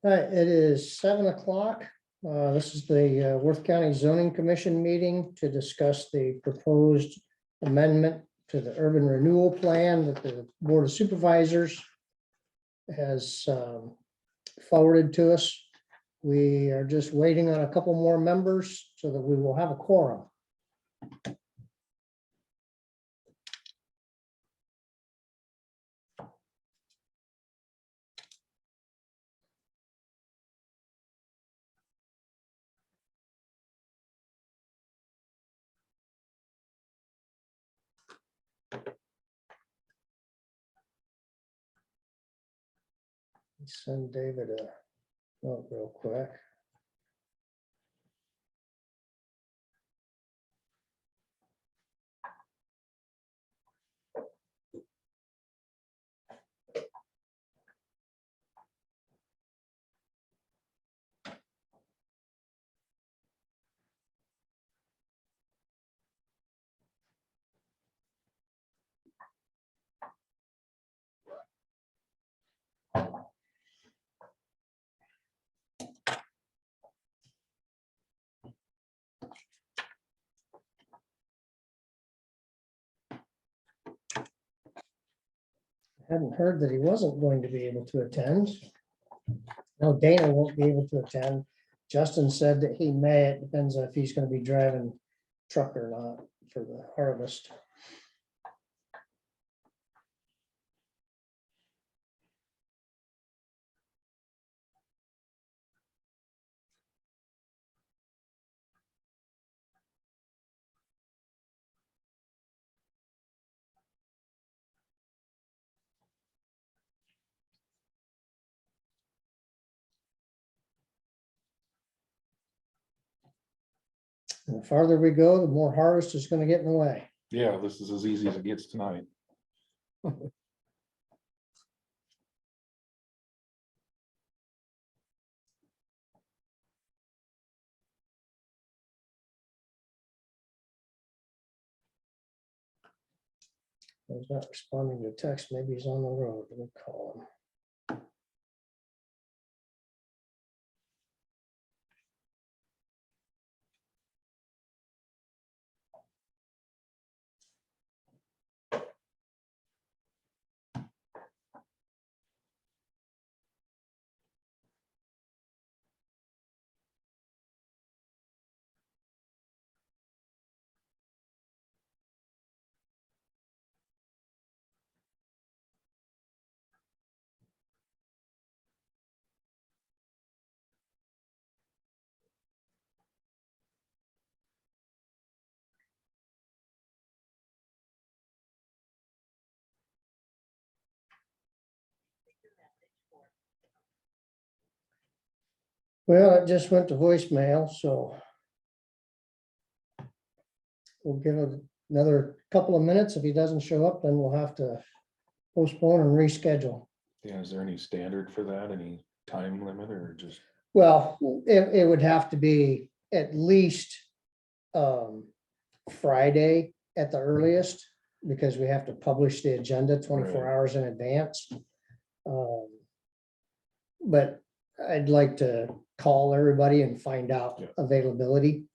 All right, it is 7 o'clock. This is the Worth County Zoning Commission meeting to discuss the proposed amendment to the urban renewal plan that the Board of Supervisors has forwarded to us. We are just waiting on a couple more members so that we will have a quorum. Send David a note real quick. Hadn't heard that he wasn't going to be able to attend. No, Dana won't be able to attend. Justin said that he may. It depends on if he's going to be driving truck or not for the harvest. And the farther we go, the more harvest is going to get in the way. Yeah, this is as easy as it gets tonight. He's not responding to text. Maybe he's on the road. Let me call him. Well, it just went to voicemail, so we'll give it another couple of minutes. If he doesn't show up, then we'll have to postpone and reschedule. Yeah, is there any standard for that? Any time limit or just? Well, it would have to be at least Friday at the earliest, because we have to publish the agenda 24 Right. hours in advance. But I'd like to call everybody and find out Yeah. availability.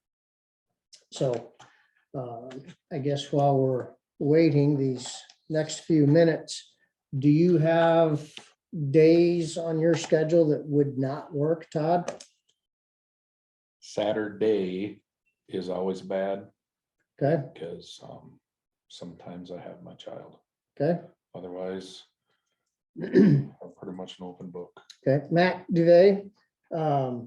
So I guess while we're waiting these next few minutes, do you have days on your schedule that would not work, Todd? Saturday is always bad Okay, because sometimes I have my child. okay. Otherwise, I'm pretty much an open book. Okay, Matt Duvet, are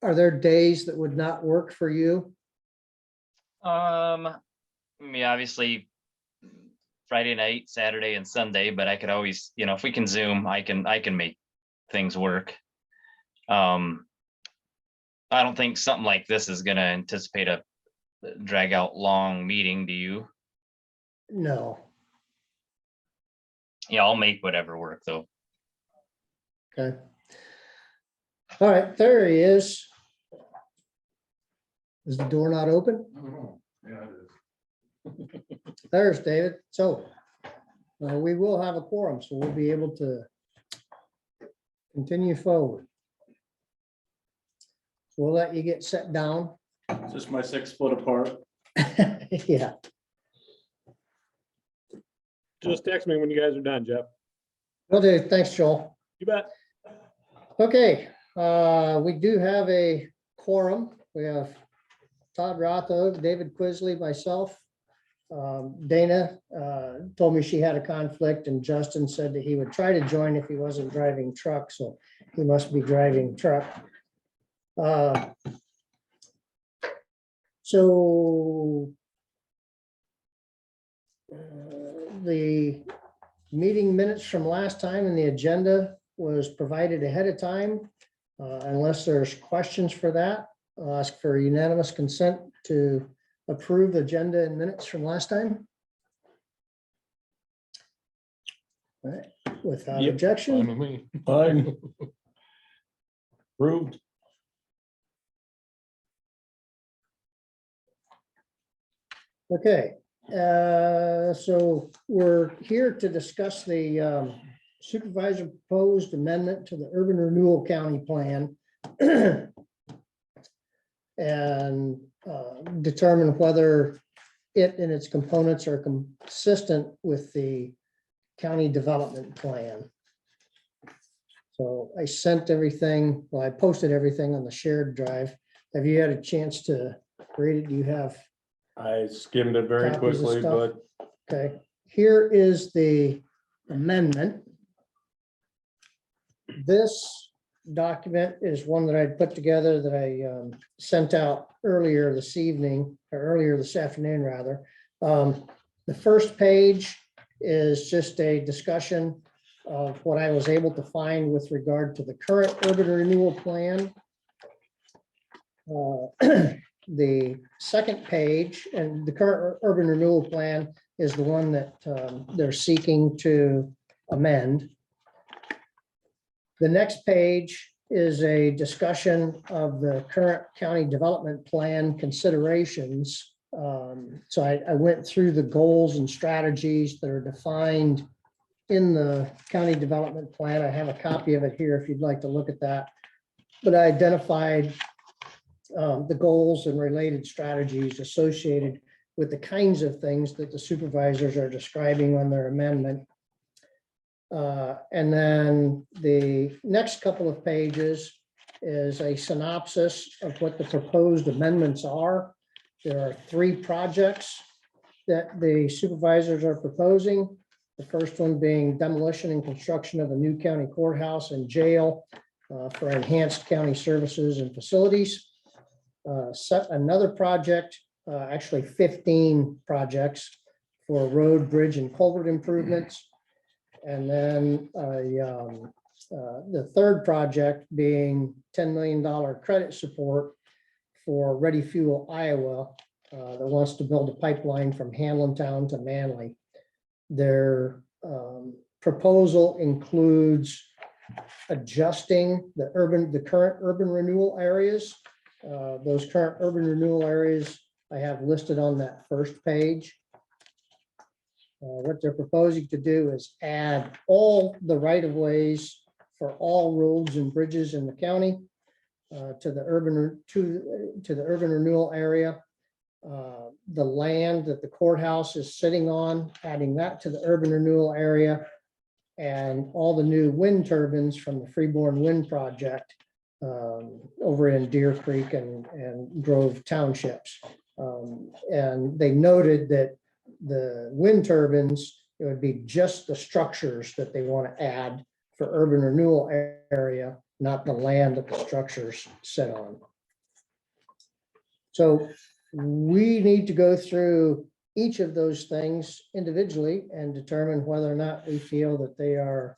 there days that would not work for you? I mean, obviously Friday night, Saturday and Sunday, but I could always, if we can Zoom, I can make things work. I don't think something like this is gonna anticipate a drag out long meeting, do you? No, Yeah, I'll make whatever work though. okay. All right, there he is. Is the door not open? Yeah, it is. There's David. So we will have a quorum, so we'll be able to continue forward. We'll let you get set down. Just my 6 foot apart. Yeah, Just text me when you guys are done, Jeff. will do. Thanks, Joel. You bet. Okay, we do have a quorum. We have Todd Rotho, David Quisley, myself. Dana told me she had a conflict, and Justin said that he would try to join if he wasn't driving truck, so he must be driving truck. So the meeting minutes from last time and the agenda was provided ahead of time. Unless there's questions for that, I'll ask for unanimous consent to approve the agenda and minutes from last time. All right, without Yep, Fine objection, with me. Fine. Approved. okay. So we're here to discuss the supervisor proposed amendment to the urban renewal county plan. And determine whether it and its components are consistent with the county development plan. So I sent everything, well, I posted everything on the shared drive. Have you had a chance to read it? Do you have? I skimmed it very Copies of quickly, stuff. but Okay, here is the amendment. This document is one that I put together that I sent out earlier this evening, or earlier this afternoon, rather. The first page is just a discussion of what I was able to find with regard to the current urban renewal plan. The second page, and the current urban renewal plan is the one that they're seeking to amend. The next page is a discussion of the current county development plan considerations. So I went through the goals and strategies that are defined in the county development plan. I have a copy of it here if you'd like to look at that. But I identified the goals and related strategies associated with the kinds of things that the supervisors are describing on their amendment. And then the next couple of pages is a synopsis of what the proposed amendments are. There are 3 projects that the supervisors are proposing. The first one being demolition and construction of a new county courthouse and jail for enhanced county services and facilities. Another project, actually 15 projects for road, bridge, and culvert improvements. And then the third project being $10 million credit support for Ready Fuel Iowa that wants to build a pipeline from Hamlintown to Manly. Their proposal includes adjusting the current urban renewal areas. Those current urban renewal areas I have listed on that first page. What they're proposing to do is add all the right-of-ways for all roads and bridges in the county to the urban renewal area. The land that the courthouse is sitting on, adding that to the urban renewal area, and all the new wind turbines from the Freeborn Wind Project over in Deer Creek and Grove Townships. And they noted that the wind turbines, it would be just the structures that they want to add for urban renewal area, not the land that the structures sit on. So we need to go through each of those things individually and determine whether or not we feel that they are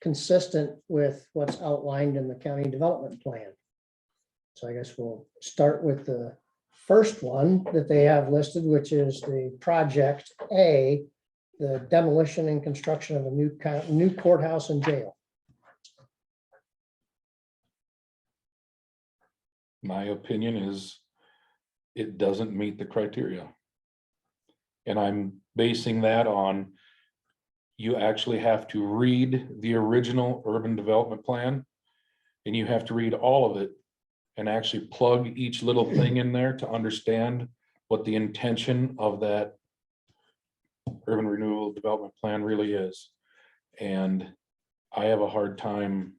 consistent with what's outlined in the county development plan. So I guess we'll start with the first one that they have listed, which is the project A, the demolition and construction of a new courthouse and jail. My opinion is it doesn't meet the criteria. And I'm basing that on you actually have to read the original urban development plan. And you have to read all of it and actually plug each little thing in there to understand what the intention of that urban renewal development plan really is. And I have a hard time.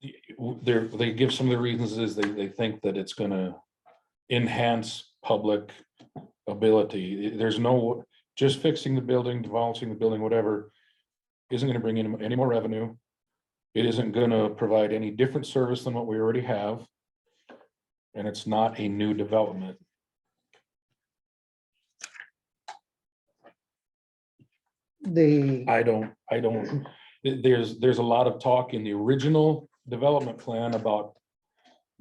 They give some of the reasons is they think that it's gonna enhance public ability. There's no, just fixing the building, demolishing the building, whatever, isn't gonna bring in any more revenue. It isn't gonna provide any different service than what we already have. And it's not a new development. I don't, there's a lot of talk in the original development plan about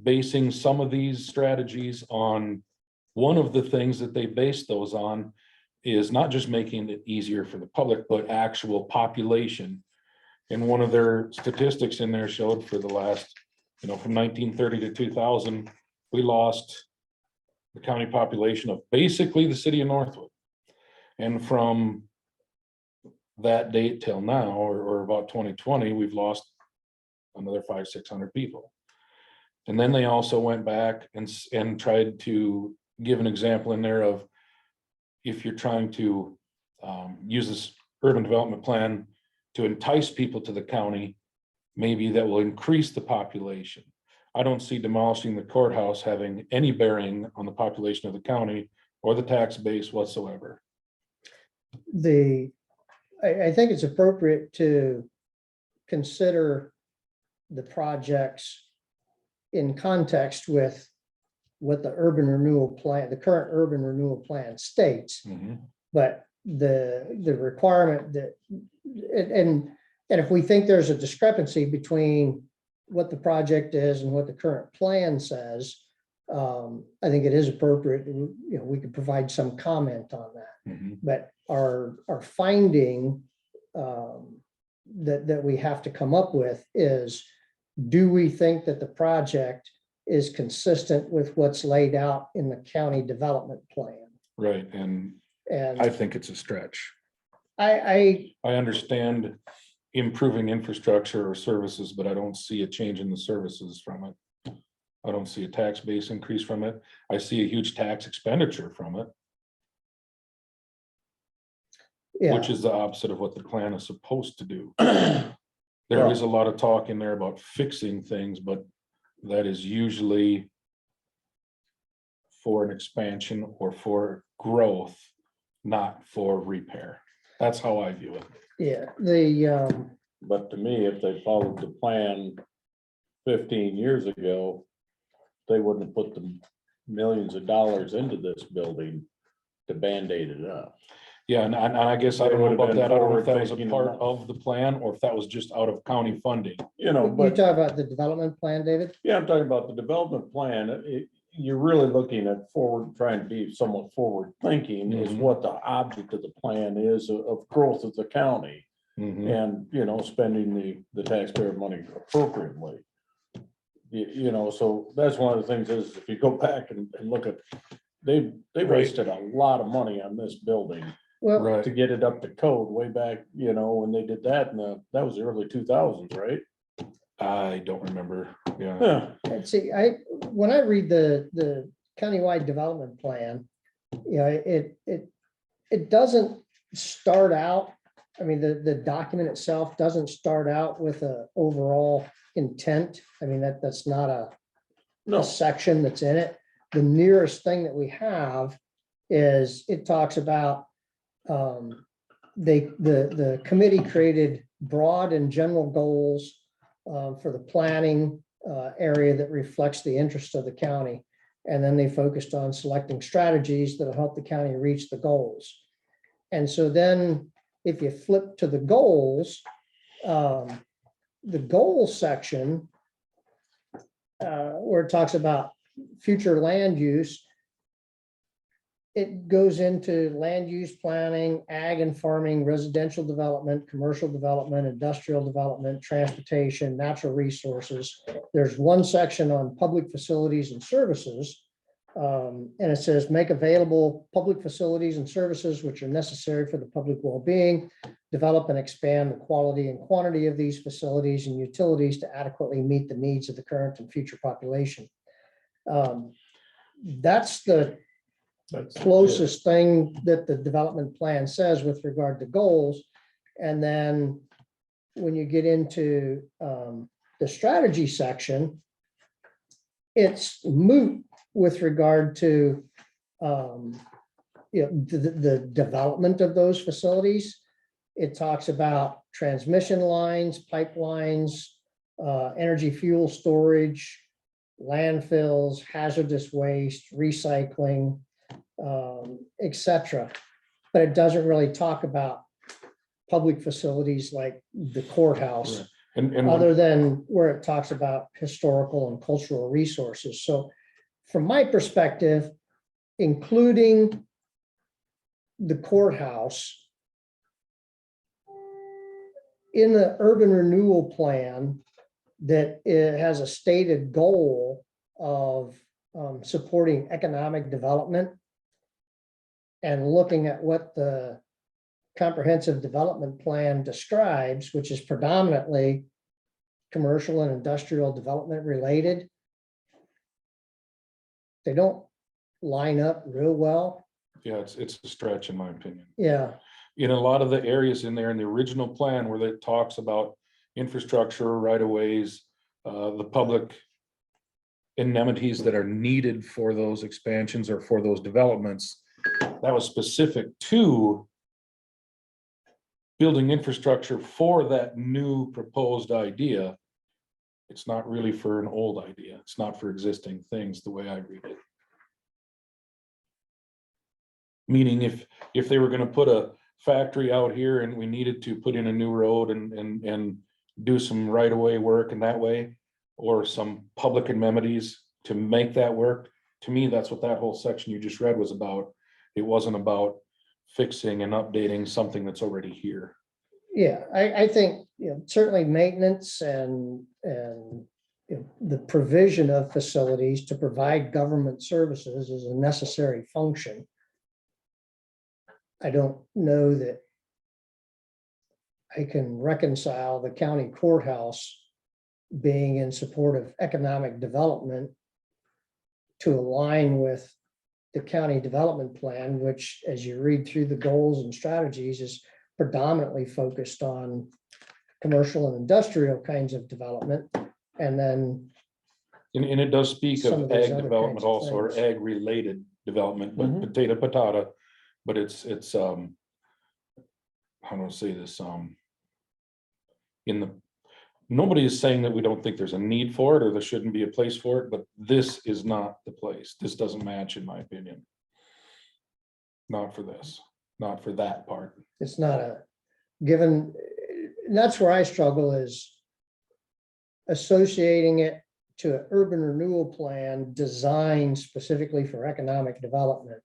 basing some of these strategies on. One of the things that they base those on is not just making it easier for the public, but actual population. And one of their statistics in there showed for the last, from 1930 to 2000, we lost the county population of basically the city of Northwood. And from that date till now, or about 2020, we've lost another 500-600 people. And then they also went back and tried to give an example in there of, if you're trying to use this urban development plan to entice people to the county, maybe that will increase the population. I don't see demolishing the courthouse having any bearing on the population of the county or the tax base whatsoever. I think it's appropriate to consider the projects in context with what the urban renewal plan, the current urban renewal plan states. Mhm. But the requirement that, and if we think there's a discrepancy between what the project is and what the current plan says, I think it is appropriate, we could provide some comment on that. Mhm. But our finding that we have to come up with is, do we think that the project is consistent with what's laid out in the county development plan? Right, and I And think it's a stretch. I I understand improving infrastructure or services, but I don't see a change in the services from it. I don't see a tax base increase from it. I see a huge tax expenditure from it, yeah, which is the opposite of what the plan is supposed to do. Well- There is a lot of talk in there about fixing things, but that is usually for an expansion or for growth, not for repair. That's how I view it. yeah, But to me, if they followed the plan 15 years ago, they wouldn't have put the millions of dollars into this building to Band-Aid it up. Yeah, and I guess I They don't know would have about been that. I don't know if that was a forward-thinking part enough. of the plan or if that was just out of county funding. You know, you but talk about the development plan, David? yeah, I'm talking about the development plan. You're really looking at forward, trying to be somewhat forward thinking is Mhm. what the object of the plan is of growth of the county. Mhm. And, spending the taxpayer money appropriately. So that's one of the things is if you go back and look at, they Right. wasted a lot of money on this building Well, Right. to get it up to code way back, when they did that that was the early 2000s, right? I don't remember. Yeah. Yeah. and see, when I read the countywide development plan, it doesn't start out, I mean, the document itself doesn't start out with a overall intent. I mean, that's not a No, section that's in it. The nearest thing that we have is, it talks about, the committee created broad and general goals for the planning area that reflects the interest of the county. And then they focused on selecting strategies that will help the county reach the goals. And so then if you flip to the goals section, where it talks about future land use, it goes into land use planning, ag and farming, residential development, commercial development, industrial development, transportation, natural resources. There's one section on public facilities and services. And it says, make available public facilities and services which are necessary for the public well-being, develop and expand the quality and quantity of these facilities and utilities to adequately meet the needs of the current and future population. That's the That's closest thing that the development plan says with regard to goals. And then when you get into the strategy section, it's moot with regard to the development of those facilities. It talks about transmission lines, pipelines, energy fuel storage, landfills, hazardous waste, recycling, etc. But it doesn't really talk about public facilities like the courthouse, Right. And other than where it talks about historical and cultural resources. So from my perspective, including the courthouse in the urban renewal plan, that it has a stated goal of supporting economic development and looking at what the comprehensive development plan describes, which is predominantly commercial and industrial development related. They don't line up real well. yeah, it's a stretch in my opinion. Yeah, In a lot of the areas in there in the original plan where it talks about infrastructure, right of ways, the public amenities that are needed for those expansions or for those developments, that was specific to building infrastructure for that new proposed idea. It's not really for an old idea. It's not for existing things, the way I read it. Meaning if they were gonna put a factory out here and we needed to put in a new road and do some right-of-way work in that way, or some public amenities to make that work, to me, that's what that whole section you just read was about. It wasn't about fixing and updating something that's already here. yeah, I think, certainly maintenance and the provision of facilities to provide government services is a necessary function. I don't know that I can reconcile the county courthouse being in support of economic development to align with the county development plan, which, as you read through the goals and strategies, is predominantly focused on commercial and industrial kinds of development. And then, And it does speak Some of of these ag other development kinds of also, or things. ag-related development, but Mhm. potato, patata. But it's, how do I say this, nobody is saying that we don't think there's a need for it or there shouldn't be a place for it, but this is not the place. This doesn't match, in my opinion. Not for this, not for that part. it's not given, and that's where I struggle, is associating it to an urban renewal plan designed specifically for economic development.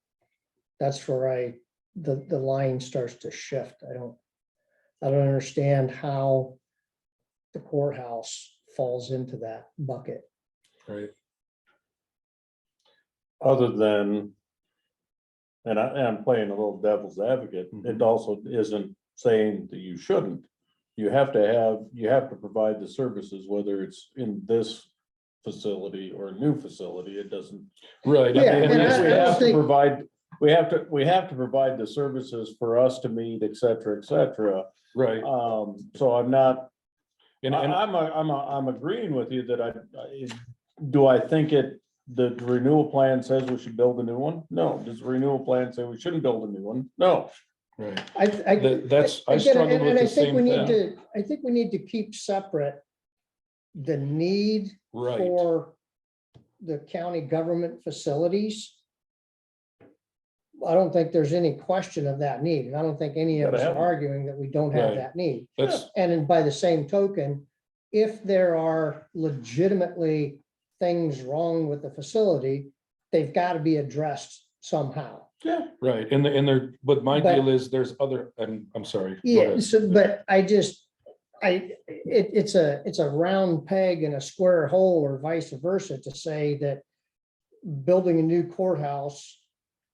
That's where the line starts to shift. I don't understand how the courthouse falls into that bucket. Right. Other than, and I'm playing a little devil's advocate, it also isn't saying that you shouldn't. You have to provide the services, whether it's in this facility or a new facility, it doesn't. Right. Yeah, and and it's- We I don't have to think- provide, we have to provide the services for us to meet, et cetera, et cetera. Right. So I'm not, And I'm agreeing with you that do I think the renewal plan says we should build a new one? No. Does the renewal plan say we shouldn't build a new one? No. right. I I Again, struggled with and I the think same we need thing. I think we need to keep separate the need Right. for the county government facilities. I don't think there's any question of that need, and I don't think any of us Gotta are have it. arguing that we don't have Right. that need. That's, And then by the same token, if there are legitimately things wrong with the facility, they've got to be addressed somehow. Yeah. right. And there, but my But- deal is there's other, and I'm sorry. go Yeah, ahead. so, but it's a round peg in a square hole, or vice versa, to say that building a new courthouse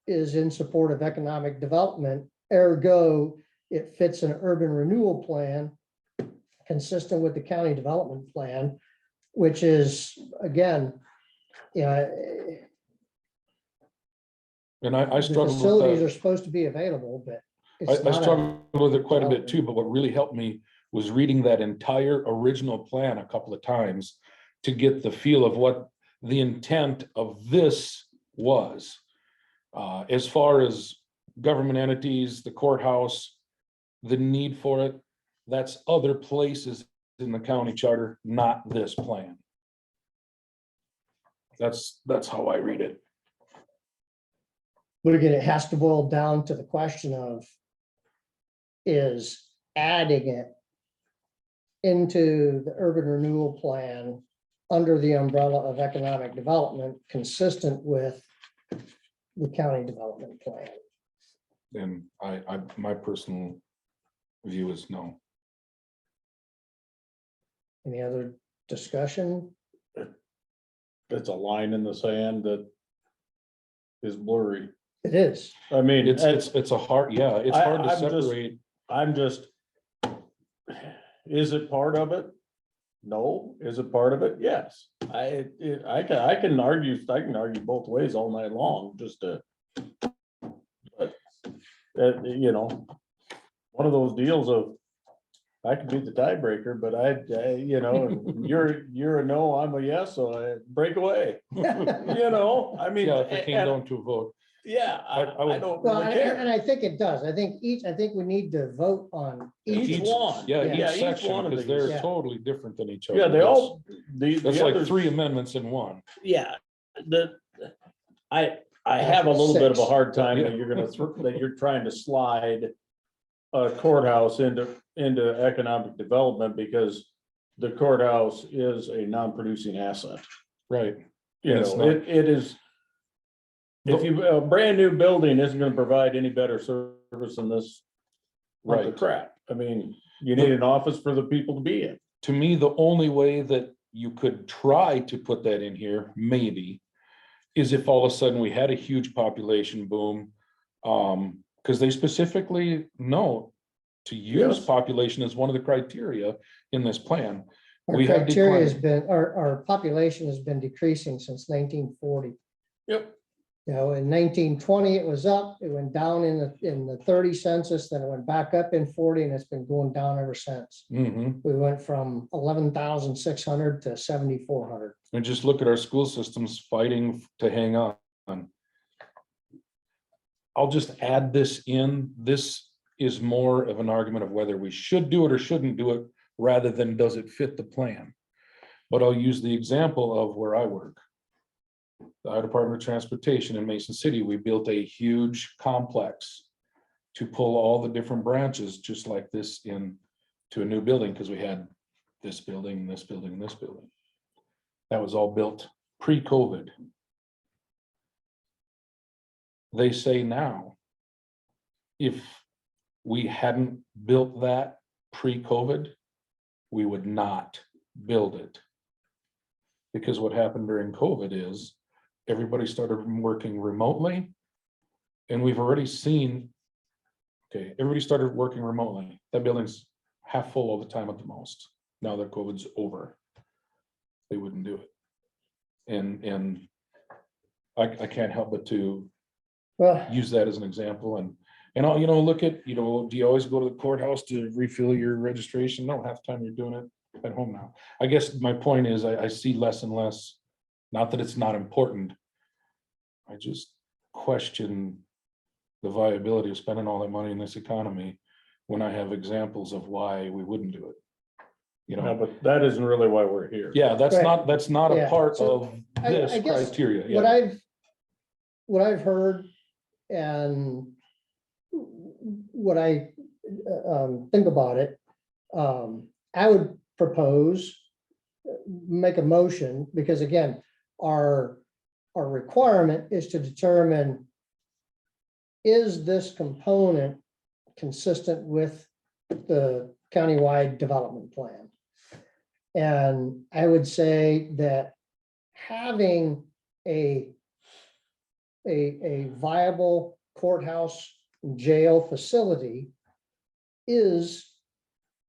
is in support of economic development, ergo, it fits an urban renewal plan consistent with the county development plan, which is, again, yeah, And I the struggled with facilities that. are supposed to be available, but I it's not a- struggled with it quite a bit too, but what really helped me was reading that entire original plan a couple of times to get the feel of what the intent of this was. As far as government entities, the courthouse, the need for it, that's other places in the county charter, not this plan. That's how I read it. But again, it has to boil down to the question of, is adding it into the urban renewal plan under the umbrella of economic development consistent with the county development plan? And my personal view is no. Any other discussion? It's a line in the sand that is blurry. It is. I mean, It's a hard, yeah, it's hard to I'm just- separate. I'm just, is it part of it? No. Is it part of it? Yes. I can argue both ways all night long, just to. But, you know, one of those deals of, I could be the tiebreaker, but you know, you're a no, I'm a yes, so break away. You know, I mean. Yeah, if it came and- down to a vote. Yeah, I would- I don't Well, really and care. I think it does. I think we need to vote on Each each. one. Yeah, Yeah, each each section, one of because these. they're Yeah. totally different than each other. Yeah, they all, the That's like others- 3 amendments in one. Yeah, I have a little bit of a hard time Yeah. that that you're trying to slide a courthouse into economic development because the courthouse is a non-producing asset. Right. You And it's know, not- it is. If a brand new building isn't gonna provide any better service than this. Hunk of Right. crap. I mean, you need an office for the people to be in. To me, the only way that you could try to put that in here, maybe, is if all of a sudden we had a huge population boom. Because they specifically know to use Yes. population as one of the criteria in this plan. Our We have criteria has declined. been, our population has been decreasing since 1940. Yep. You know, in 1920, it was up, it went down in the 30 census, then it went back up in 40, and it's been going down ever since. Mhm. We went from 11,600 to 7,400. And just look at our school systems fighting to hang on. I'll just add this in. This is more of an argument of whether we should do it or shouldn't do it, rather than does it fit the plan. But I'll use the example of where I work. The Iowa Department of Transportation in Mason City, we built a huge complex to pull all the different branches, just like this, in to a new building, because we had this building, this building, and this building. That was all built pre-COVID. They say now, if we hadn't built that pre-COVID, we would not build it. Because what happened during COVID is everybody started working remotely. And we've already seen, okay, everybody started working remotely. That building's half full all the time at the most. Now that COVID's over, they wouldn't do it. And I can't help but to Well, use that as an example and I'll, look at, do you always go to the courthouse to refill your registration? No, half the time you're doing it at home now. I guess my point is I see less and less, not that it's not important. I just question the viability of spending all that money in this economy when I have examples of why we wouldn't do it. No, but that isn't really why we're here. Yeah, that's Right. not a Yeah, part so of I this guess criteria. what Yeah. what I've heard and what I think about it, I would propose, make a motion, because again, our requirement is to determine, is this component consistent with the countywide development plan? And I would say that having a a viable courthouse jail facility is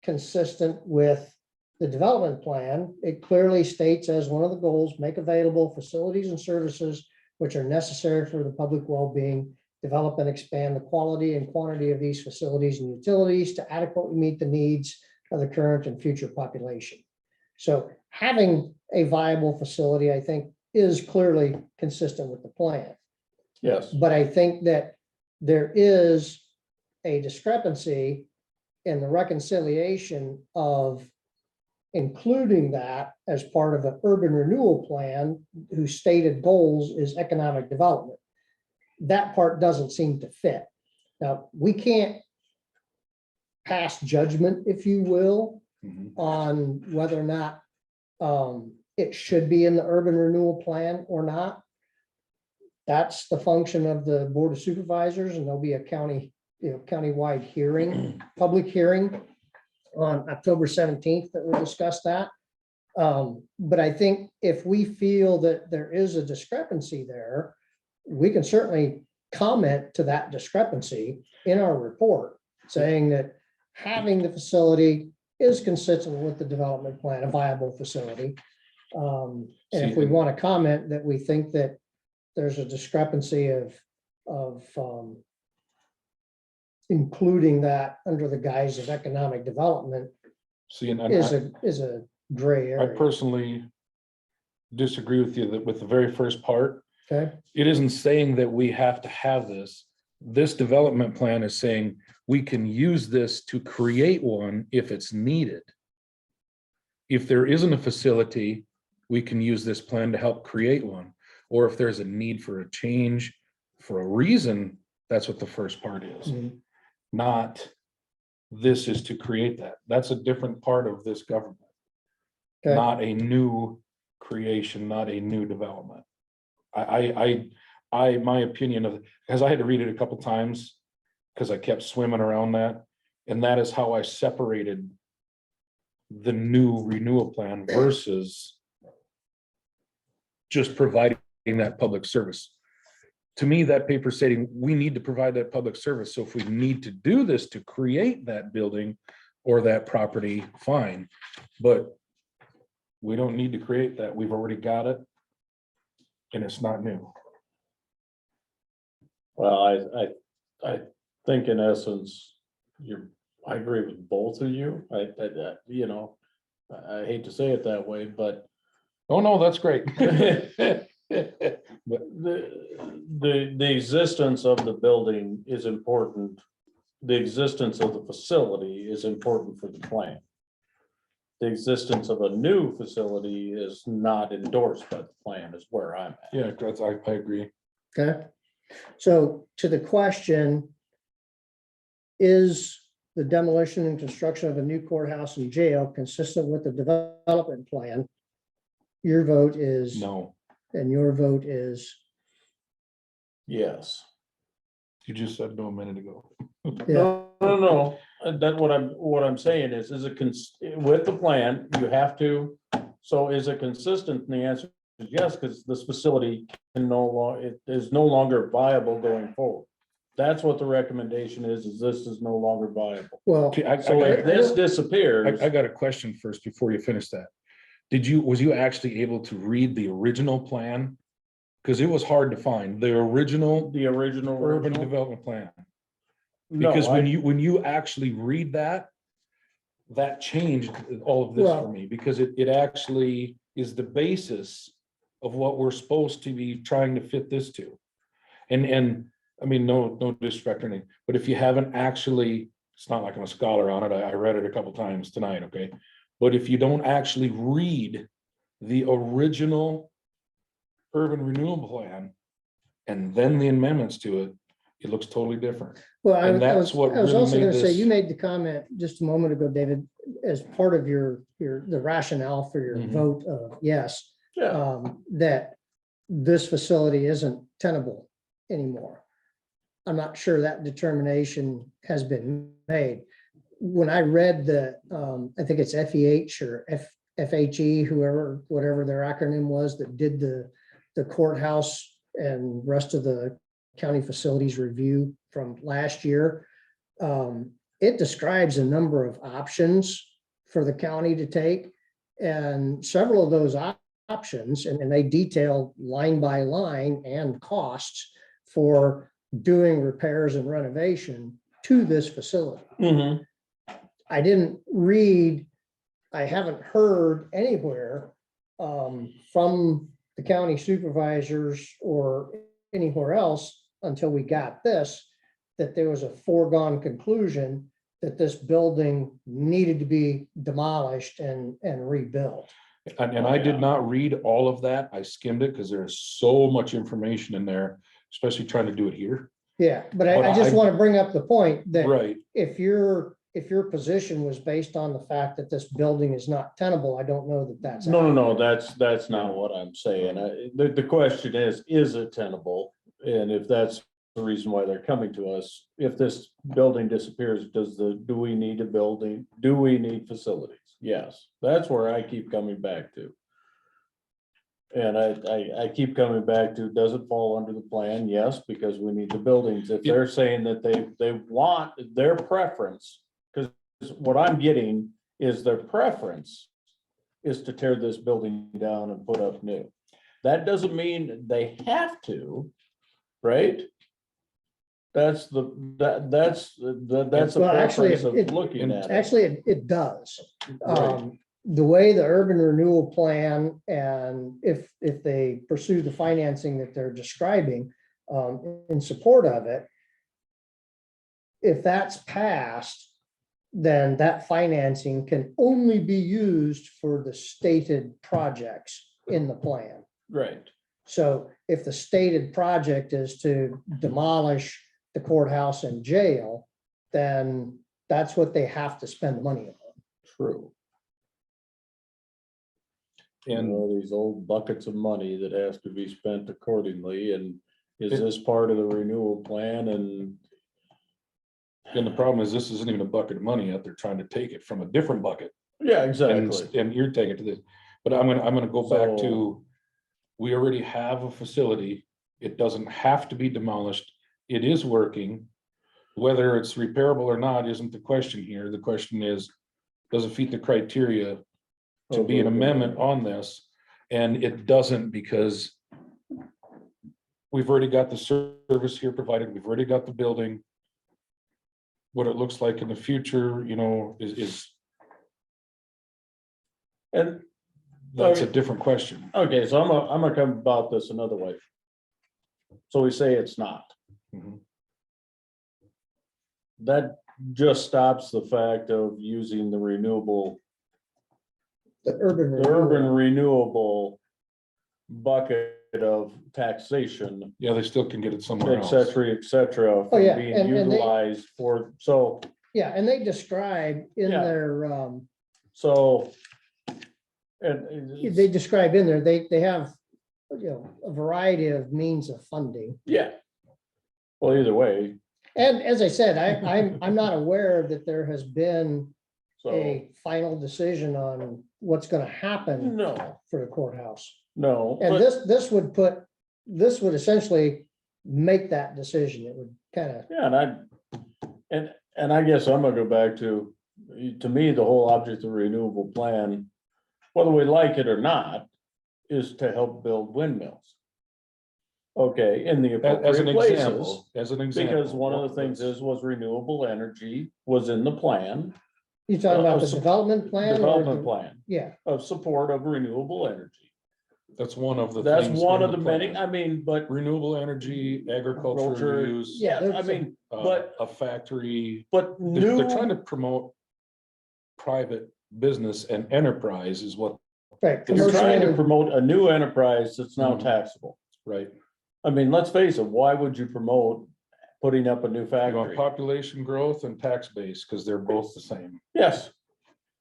consistent with the development plan. It clearly states as one of the goals, make available facilities and services which are necessary for the public well-being, develop and expand the quality and quantity of these facilities and utilities to adequately meet the needs of the current and future population. So having a viable facility, I think, is clearly consistent with the plan. Yes, But I think that there is a discrepancy in the reconciliation of including that as part of the urban renewal plan, whose stated goals is economic development. That part doesn't seem to fit. Now, we can't pass judgment, if you will, Mhm. on whether or not it should be in the urban renewal plan or not. That's the function of the Board of Supervisors, and there'll be a countywide hearing, public hearing on October 17th that will discuss that. But I think if we feel that there is a discrepancy there, we can certainly comment to that discrepancy in our report, saying that having the facility is consistent with the development plan, a viable facility. And if we want to comment that we think that there's a discrepancy of including that under the guise of economic development See, and is I a gray I area. personally disagree with you that with the very first part, Okay, it isn't saying that we have to have this. This development plan is saying we can use this to create one if it's needed. If there isn't a facility, we can use this plan to help create one. Or if there's a need for a change for a reason, that's what the first part is. Mhm. Not this is to create that. That's a different part of this government. okay, Not a new creation, not a new development. My opinion of, because I had to read it a couple times, because I kept swimming around that, and that is how I separated the new renewal plan versus just providing that public service. To me, that paper stating, we need to provide that public service, so if we need to do this to create that building or that property, fine, but we don't need to create that, we've already got it, and it's not new. well, I think in essence, I agree with both of you. You know, I hate to say it that way, but Oh, no, that's great. the existence of the building is important. The existence of the facility is important for the plan. The existence of a new facility is not endorsed by the plan, is where I'm at. Yeah, I agree. okay. So to the question, is the demolition and construction of a new courthouse and jail consistent with the development plan? Your vote is, No, and your vote is, Yes. you just said no a minute ago. yeah, No. That's what I'm saying is it with the plan, you have to, so is it consistent? And the answer is yes, because this facility it is no longer viable going forward. That's what the recommendation is this is no longer viable. well, Okay, So if this disappears, I got a question first before you finish that. Was you actually able to read the original plan? Because it was hard to find, the original the original. urban development plan. No, Because when you actually read that, that changed all of this for Well- me, because it actually is the basis of what we're supposed to be trying to fit this to. And I mean, no disrespect or anything, but if you haven't actually, it's not like I'm a scholar on it, I read it a couple times tonight, okay? But if you don't actually read the original urban renewal plan and then the amendments to it, it looks totally different. well, I And that's was what really also made gonna say, this- you made the comment just a moment ago, David, as part of the rationale for your Mhm. vote of yes, yeah, that this facility isn't tenable anymore. I'm not sure that determination has been made. When I read I think it's FEH or FHE, whoever, whatever their acronym was that did the courthouse and rest of the county facilities review from last year. It describes a number of options for the county to take. And several of those options, and they detail line by line and costs for doing repairs and renovation to this facility. I didn't read, I haven't heard anywhere from the county supervisors or anywhere else until we got this, that there was a foregone conclusion that this building needed to be demolished and rebuilt. And I did not read all of that. I skimmed it because there's so much information in there, especially trying to do it here. Yeah, but But I just I- want to bring up the point that Right. if your position was based on the fact that this building is not tenable, I don't know that that's. No, that's not what I'm saying. The question is it tenable? And if that's the reason why they're coming to us, if this building disappears, do we need a building? Do we need facilities? Yes, that's where I keep coming back to. And I keep coming back to, does it fall under the plan? Yes, because we need the buildings. If they're saying that they want their preference, because what I'm getting is their preference is to tear this building down and put up new. That doesn't mean they have to, right? That's the Well, actually, preference of it- looking at it. Actually, it does. Right. The way the urban renewal plan, and if they pursue the financing that they're describing in support of it, if that's passed, then that financing can only be used for the stated projects in the plan. Right. So if the stated project is to demolish the courthouse and jail, then that's what they have to spend money on. True. And These old buckets of money that has to be spent accordingly, and is It- this part of the renewal plan? And the problem is, this isn't even a bucket of money yet. They're trying to take it from a different bucket. yeah, And, exactly. and you're taking it to this, but I'm gonna go back So- to, we already have a facility. It doesn't have to be demolished. It is working. Whether it's repairable or not isn't the question here. The question is, does it meet the criteria to be an amendment on this? And it doesn't, because we've already got the service here provided. We've already got the building. What it looks like in the future, is And, that's a different question. okay, so I'm gonna come about this another way. So we say it's not. Mhm. That just stops the fact of using the renewable, The urban the urban renewal, renewable bucket of taxation, Yeah, they still can get it somewhere et else. cetera, from Oh, yeah, being and they- utilized for, so, yeah, and they describe in Yeah. their, so. And, they describe in there, they have, a variety of means of funding. yeah. Well, either way, And as I said, I'm not aware that there has been so, a final decision on what's gonna happen no, for the courthouse. no. And but- this would essentially make that decision. It would kind of, Yeah, and I guess I'm gonna go back to me, the whole object of the renewable plan, whether we like it or not, is to help build windmills. Okay, in the As an appropriate example, places, as an example. because one of the things was renewable energy was in the plan, you talking about the Sup- development plan? or development the- plan Yeah, of support of renewable energy. That's one of the. That's things one in of the many, plan. I mean, but, Renewable energy, agricultural Agriculture, use. Yeah, yeah, I there's mean, uh, but- A factory. but They're trying new, to promote private business and enterprise is what, right. you're commercial trying to and- promote a new enterprise that's now Mhm. taxable. right? I mean, let's face it, why would you promote putting up a new You want factory? population growth and tax base, because they're both the same. Yes.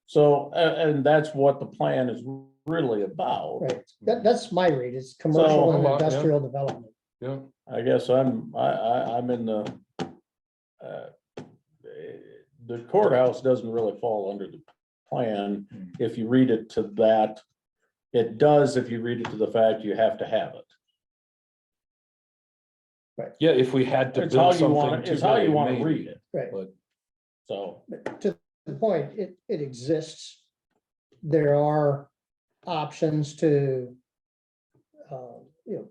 So, and that's what the plan is really about. Right, that's my read, it's commercial and So- industrial development. Yeah, I guess I'm in uh, the courthouse doesn't really fall under the plan. If you read it to that, it does if you read it to the fact you have to have it. Yeah, if we had to It's how build you want, something it's how you today, want to maybe, read it, Right. but so. But to the point, it exists. There are options to, you know,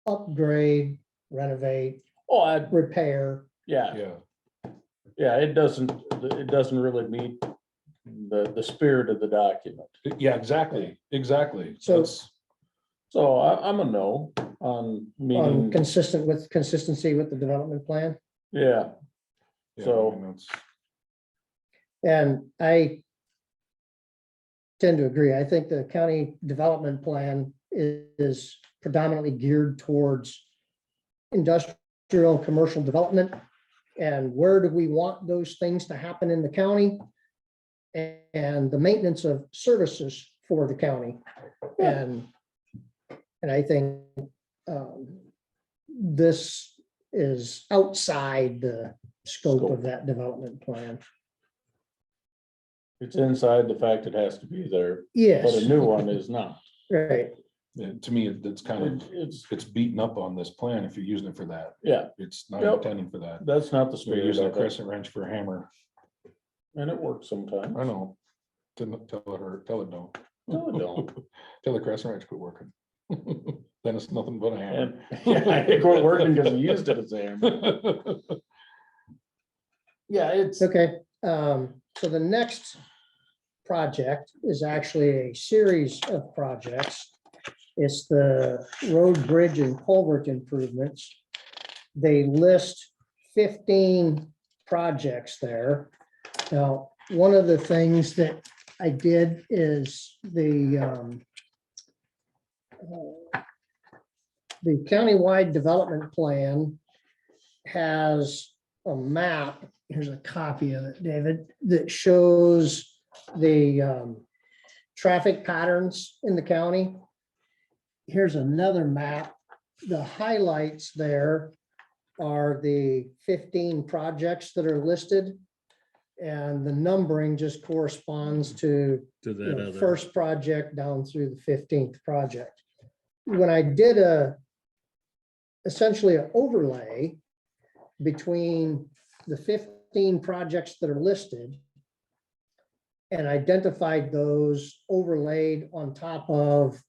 upgrade, renovate, Oh, repair. yeah, yeah, yeah, it doesn't really meet the spirit of the document. yeah, exactly, exactly. So- That's- So I'm a no on meeting, Consistency with the development plan. yeah, yeah, So- I mean, that's- And I tend to agree. I think the county development plan is predominantly geared towards industrial, and commercial development. And where do we want those things to happen in the county? And the maintenance of services for the county. And I think this is outside the scope of that development plan. it's inside the fact it has to be there, but Yes, a new one is not. right. yeah, to me, it's kind of, It's, beaten up on this plan if you're using it for that. yeah, It's not Yep. intending for that. that's not the They're spirit using a of it, crescent wrench for a hammer. and it works sometimes. I know. Tell it don't. No, it don't. Tell the crescent wrench quit working. Then it's nothing but a hammer. And, yeah, I think we're working because we used it as a hammer. Yeah, it's, Okay, so the next project is actually a series of projects. It's the road, bridge, and culvert improvements. They list 15 projects there. Now, one of the things that I did is the countywide development plan has a map. Here's a copy of it, David, that shows the traffic patterns in the county. Here's another map. The highlights there are the 15 projects that are listed. And the numbering just corresponds to first project down through the 15th project. When I did essentially an overlay between the 15 projects that are listed and identified those overlaid on top of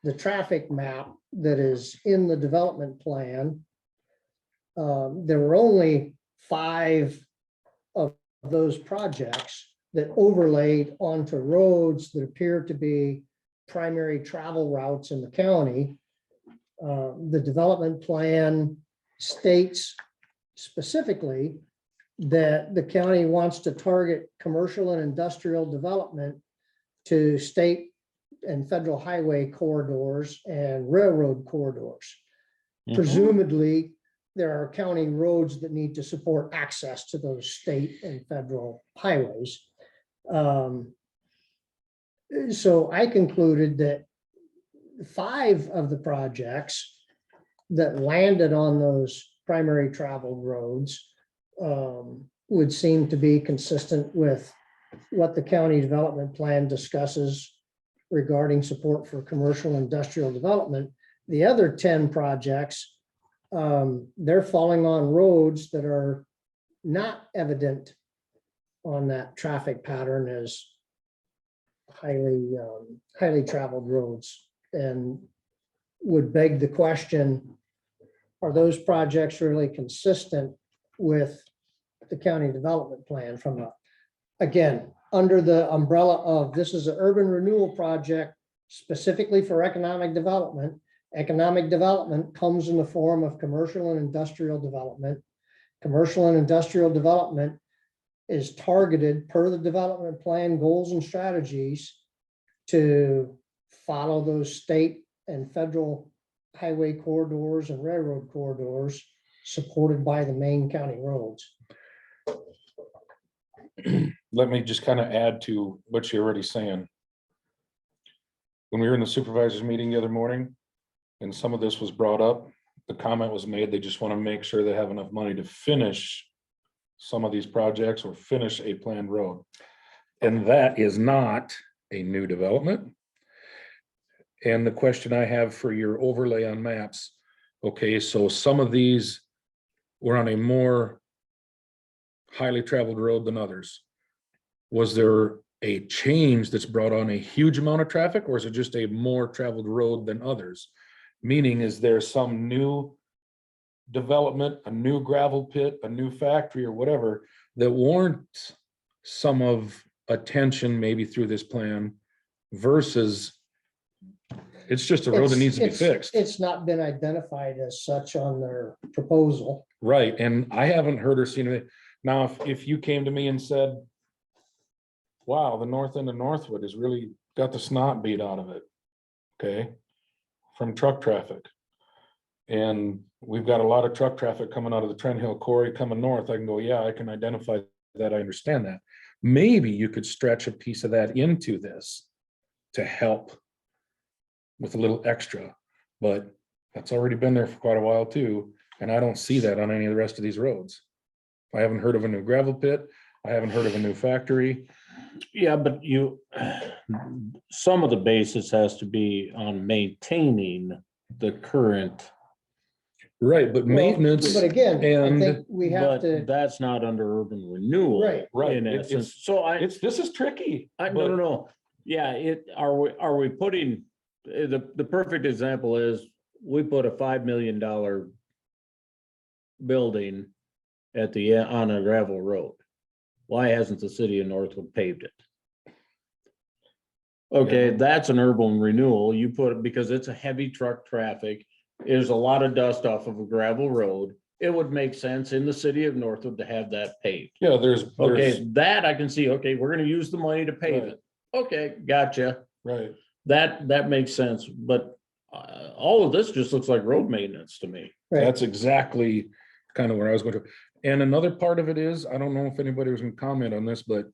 the traffic map that is in the development plan, there were only 5 of those projects that overlaid onto roads that appear to be primary travel routes in the county. The development plan states specifically that the county wants to target commercial and industrial development to state and federal highway corridors and railroad corridors. Presumably, there are county roads that need to support access to those state and federal highways. So I concluded that 5 of the projects that landed on those primary travel roads would seem to be consistent with what the county development plan discusses regarding support for commercial industrial development. The other 10 projects, they're falling on roads that are not evident on that traffic pattern as highly traveled roads, and would beg the question, are those projects really consistent with the county development plan from again, under the umbrella of this is an urban renewal project specifically for economic development. Economic development comes in the form of commercial and industrial development. Commercial and industrial development is targeted per the development plan goals and strategies to follow those state and federal highway corridors and railroad corridors supported by the main county roads. Let me just kind of add to what you're already saying. When we were in the supervisors meeting the other morning, and some of this was brought up, the comment was made, they just want to make sure they have enough money to finish some of these projects or finish a planned road. And that is not a new development. And the question I have for your overlay on maps, Okay, so some of these were on a more highly traveled road than others. Was there a change that's brought on a huge amount of traffic, or is it just a more traveled road than others? Meaning, is there some new development, a new gravel pit, a new factory or whatever that warrants some of attention maybe through this plan versus it's just a road that needs to be fixed? It's not been identified as such on their proposal. Right, and I haven't heard or seen it. Now, if you came to me and said, wow, the north end of Northwood has really got the snot beat out of it. Okay, from truck traffic. And we've got a lot of truck traffic coming out of the Trent Hill Quarry coming north. I can go, yeah, I can identify that. I understand that. Maybe you could stretch a piece of that into this to help with a little extra, but that's already been there for quite a while too. And I don't see that on any of the rest of these roads. I haven't heard of a new gravel pit. I haven't heard of a new factory. Yeah, but some of the basis has to be on maintaining the current. Right, but maintenance. But again, I and- think we have But to, that's not under urban renewal. Right. Right, In it's- essence, so this is tricky. no. Yeah, are we putting, the perfect example is, we put a $5 million building on a gravel road. Why hasn't the city of Northwood paved it? Okay, Yeah. that's an urban renewal. You put it because it's a heavy truck traffic. There's a lot of dust off of a gravel road. It would make sense in the city of Northwood to have that paved. Yeah, there's, Okay, that I can see, okay, we're gonna use the money to pave Right. it. Okay, gotcha. right. That makes sense, but all of this just looks like road maintenance to me. right, That's exactly kind of where I was going to. And another part of it is, I don't know if anybody was gonna comment on this, but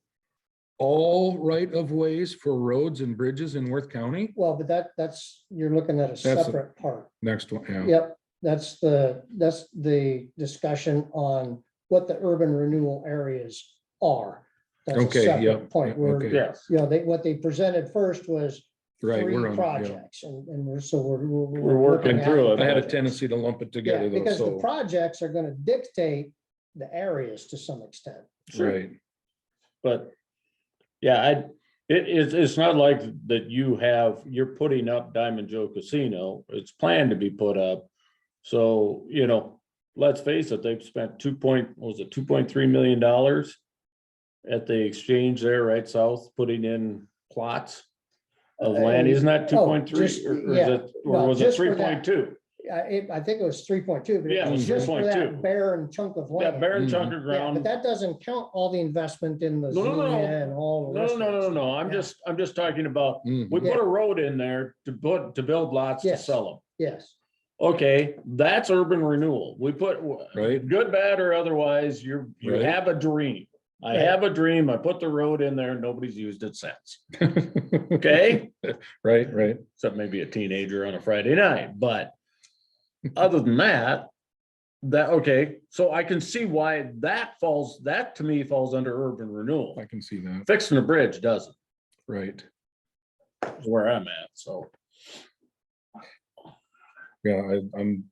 all right of ways for roads and bridges in Worth County, well, but that's, you're looking at a a- separate part. next one, yeah. Yep, that's the discussion on what the urban renewal areas are. That's a Okay, separate yep, Point yep, where, okay. Yes. you know, what they presented first was Right, three we're on, yeah. projects, and we're We're working looking at through the it. I had a projects. tendency to lump it Yeah, together though, because the so, projects are gonna dictate the areas to some extent. right, But, yeah, it's not like that you're putting up Diamond Joe Casino, it's planned to be put up. So, let's face it, they've spent $2.3 million at the exchange there right south, putting in plots of land, isn't that Oh, 2.3? just- Or yeah. or was it just for that. 3.2? I think it was 3.2, but Yeah, it it was was just for 3.2. that barren chunk of That land. barren Mhm. chunk of Yeah, ground. but that doesn't count all the investment in the No, no, no, no. Xenia and all the No, rest no, of no, it. no, no, Yeah. I'm just talking about, we Mhm. put a road in there to build lots to Yes. sell them. Yes, Okay, that's urban renewal. We put, Right. good, bad, or otherwise, you Right. have a dream. I Right. have a dream. I put the road in there. Nobody's used it since. Okay? Right, right, Except maybe a teenager on a Friday night, but other than that, okay, so I can see why that to me falls under urban renewal. I can see that, Fixing the bridge doesn't, right, is where I'm at, so. yeah, I'm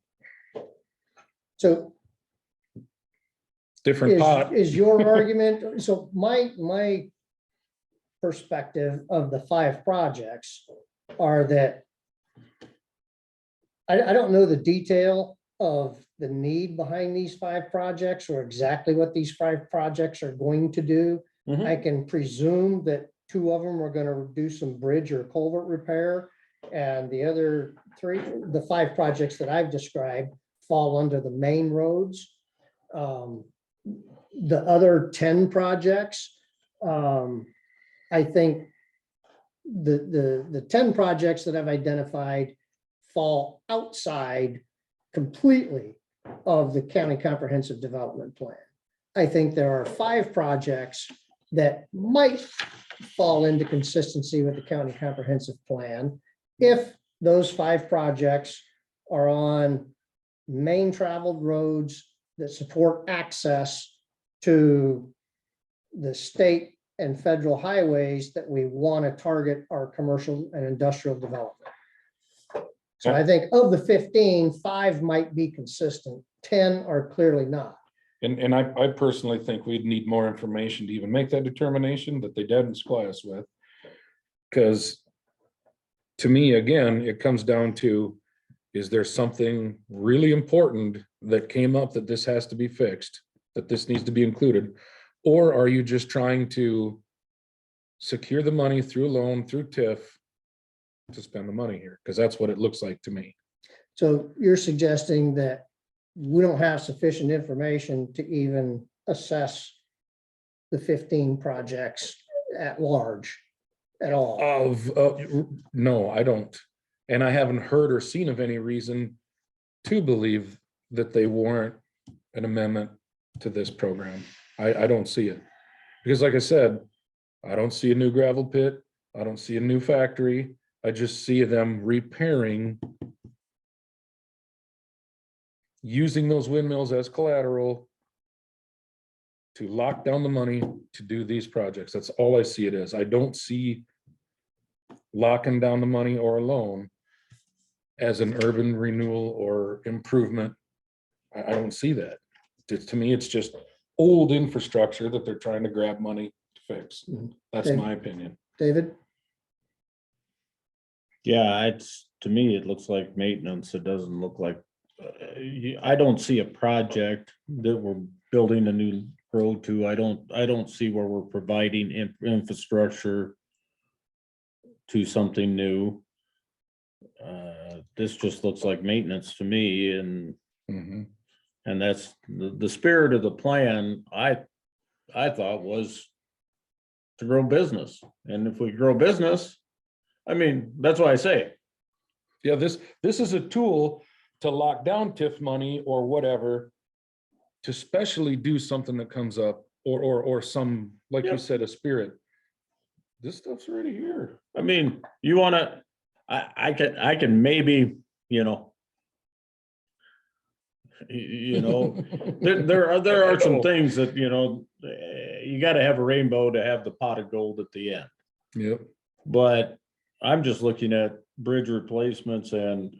so different pot, is your argument, so my perspective of the 5 projects are that I don't know the detail of the need behind these 5 projects or exactly what these 5 projects are going to do. Mhm. I can presume that 2 of them are gonna do some bridge or culvert repair. And the other 3, the 5 projects that I've described fall under the main roads. The other 10 projects, I think the 10 projects that I've identified fall outside completely of the county comprehensive development plan. I think there are 5 projects that might fall into consistency with the county comprehensive plan. If those 5 projects are on main traveled roads that support access to the state and federal highways that we want to target our commercial and industrial development. So I think of the 15, 5 might be consistent, 10 are clearly not. And I personally think we'd need more information to even make that determination that they didn't supply us with. Because to me, again, it comes down to, is there something really important that came up that this has to be fixed, that this needs to be included? Or are you just trying to secure the money through a loan, through TIF to spend the money here? Because that's what it looks like to me. So you're suggesting that we don't have sufficient information to even assess the 15 projects at large at all? No, I don't. And I haven't heard or seen of any reason to believe that they warrant an amendment to this program. I don't see it. Because like I said, I don't see a new gravel pit. I don't see a new factory. I just see them repairing, using those windmills as collateral to lock down the money to do these projects. That's all I see it as. I don't see locking down the money or a loan as an urban renewal or improvement. I don't see that. To me, it's just old infrastructure that they're trying to grab money to fix. That's Okay. my opinion. David? Yeah, to me, it looks like maintenance. It doesn't look like, I don't see a project that we're building a new road to. I don't see where we're providing infrastructure to something new. This just looks like maintenance to me, and Mhm. that's the spirit of the plan. I thought was to grow business, and if we grow business, I mean, that's why I say, Yeah, this is a tool to lock down TIF money or whatever, to specially do something that comes up, or some, like you Yep. said, a spirit. This stuff's already here. I mean, you wanna, I can maybe, you know. There are some things that, you gotta have a rainbow to have the pot of gold at the end. Yep. But I'm just looking at bridge replacements and,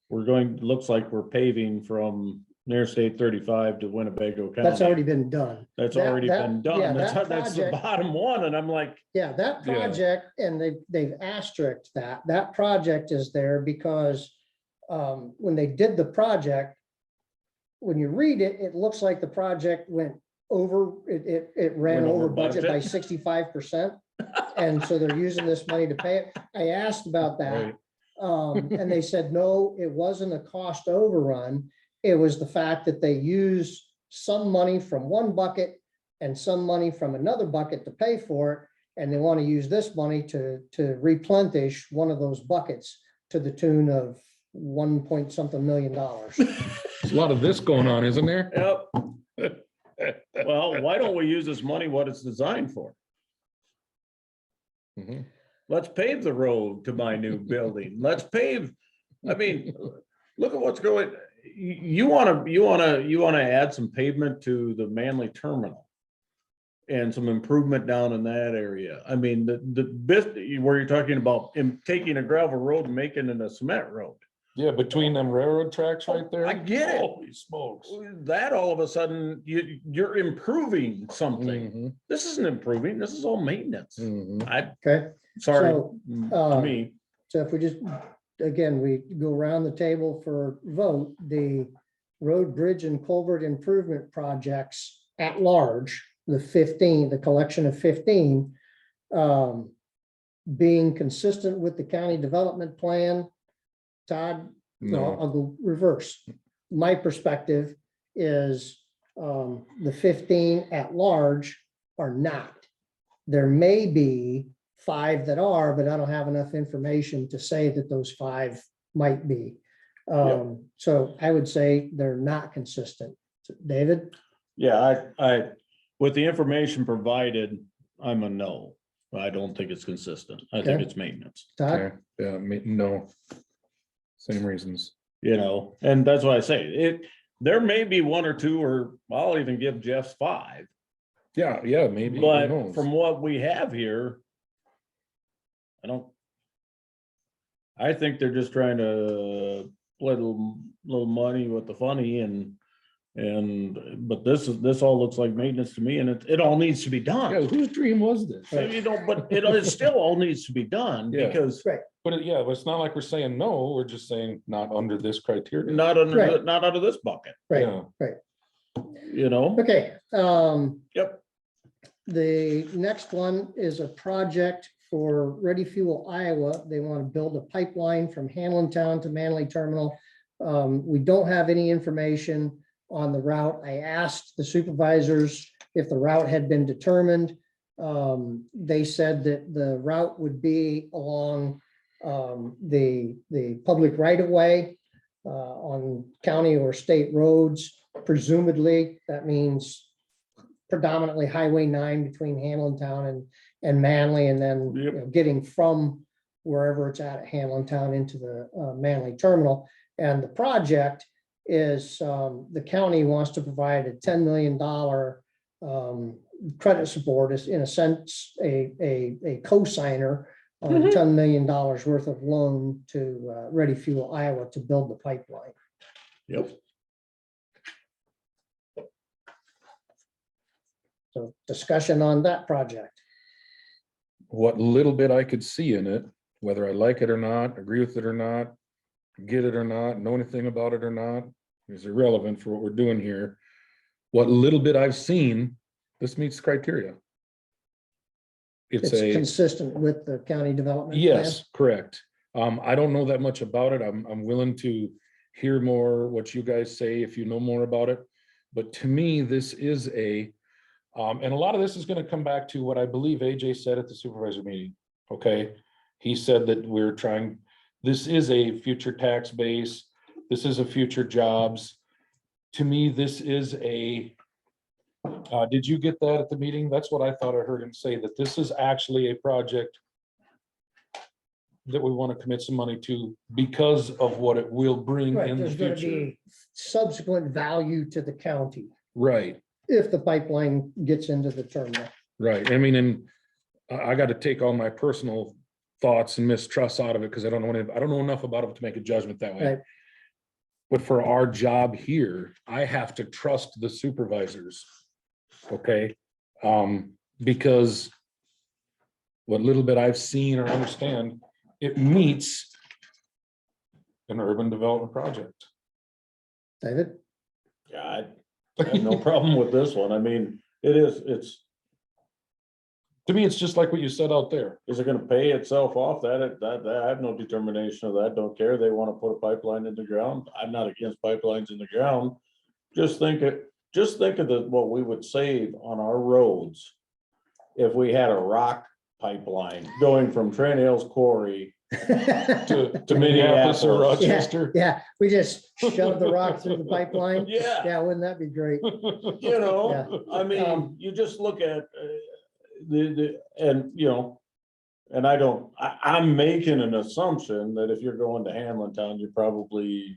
looks like we're paving from Interstate 35 to Winnebago County. That's already been done. That's that- already that- been done. yeah, That's that that's the project- bottom one, and I'm like, Yeah, that Yeah. project, and they've asterisked that project is there because when they did the project, when you read it, it looks like the project went over, it ran Went over over budget by budget. 65%. And so they're using this money to pay it. I asked about that. Right. And they said, no, it wasn't a cost overrun. It was the fact that they used some money from one bucket and some money from another bucket to pay for it. And they want to use this money to replenish one of those buckets to the tune of $1 million. There's a lot of this going on, isn't there? yep. Well, why don't we use this money what it's designed for? Mhm. Let's pave the road to my new building. Let's pave, I mean, look at what's going, you wanna add some pavement to the Manly terminal. And some improvement down in that area. I mean, the bit where you're talking about taking a gravel road and making it a cement road. Yeah, between them railroad tracks right there. I get it. Holy smokes. That all of a sudden, you're improving something. Mhm. This isn't improving, this is all maintenance. Mhm. Okay, Sorry, So, to me, so if we just, again, we go around the table for vote, the road, bridge and culvert improvement projects at large, the 15, the collection of 15, being consistent with the county development plan. Todd, no, No, I'll go reverse. My perspective is the 15 at large are not. There may be 5 that are, but I don't have enough information to say that those 5 might be. So I would say they're not consistent. David? yeah, I, with the information provided, I'm a no. I don't think it's consistent. I think Okay. it's maintenance, Todd? okay, yeah, no. Same reasons. and that's why I say there may be 1 or 2, or I'll even give Jeff's 5. Yeah, maybe. who But knows? from what we have here, I think they're just trying to play a little money with the funny but this all looks like maintenance to me, and it all needs to be Yeah, done. whose dream was this? Right. You know, but it still all needs to be done Yeah. because But it's not like we're saying no, we're just saying not under this criteria. not Right. not out of this bucket, Right, Yeah. you know? okay. Yep. The next one is a project for Ready Fuel Iowa. They want to build a pipeline from Hamlin Town to Manly Terminal. We don't have any information on the route. I asked the supervisors if the route had been determined. They said that the route would be along the public right of way on county or state roads. Presumably, that means predominantly Highway 9 between Hamlin Town and Manly, and then Yep. getting from wherever it's at Hamlin Town into the Manly Terminal. And the project is, the county wants to provide a $10 million credit support, is in a sense, a co-signer on $10 million worth of loan to Ready Fuel Iowa to build the pipeline. Yep. So discussion on that project. What little bit I could see in it, whether I like it or not, agree with it or not, get it or not, know anything about it or not, is irrelevant for what we're doing here. What little bit I've seen, this meets criteria. It's It's a, consistent with the county development plan. yes, correct. I don't know that much about it. I'm willing to hear more what you guys say if you know more about it. But to me, this is and a lot of this is going to come back to what I believe AJ said at the supervisor meeting. Okay. He said that this is a future tax base. This is a future jobs. To me, this is did you get that at the meeting? That's what I thought I heard him say, that this is actually a project that we want to commit some money to because of what it will bring Right, in the there's gonna future. be subsequent value to the county Right. if the pipeline gets into the terminal. Right. I mean, and I got to take all my personal thoughts and mistrusts out of it because I don't know enough about it to make a judgment that way. Right. But for our job here, I have to trust the supervisors. Okay. Because what little bit I've seen or understand, it meets an urban development project. David? Yeah, I have no problem with this one. I mean, it's, To me, it's just like what you said out there. is it gonna pay itself off? That I have no determination of that. Don't care. They wanna put a pipeline in the ground. I'm not against pipelines in the ground. Just think of what we would save on our roads if we had a rock pipeline going from Trent Hills Quarry To Minneapolis or Minneapolis. Yeah, Rochester. yeah, we just shoved the rock through the pipeline. Yeah, Yeah, wouldn't that be great? you know, Yeah. I mean, you just look at and you know, and I'm making an assumption that if you're going to Hamlin Town, you're probably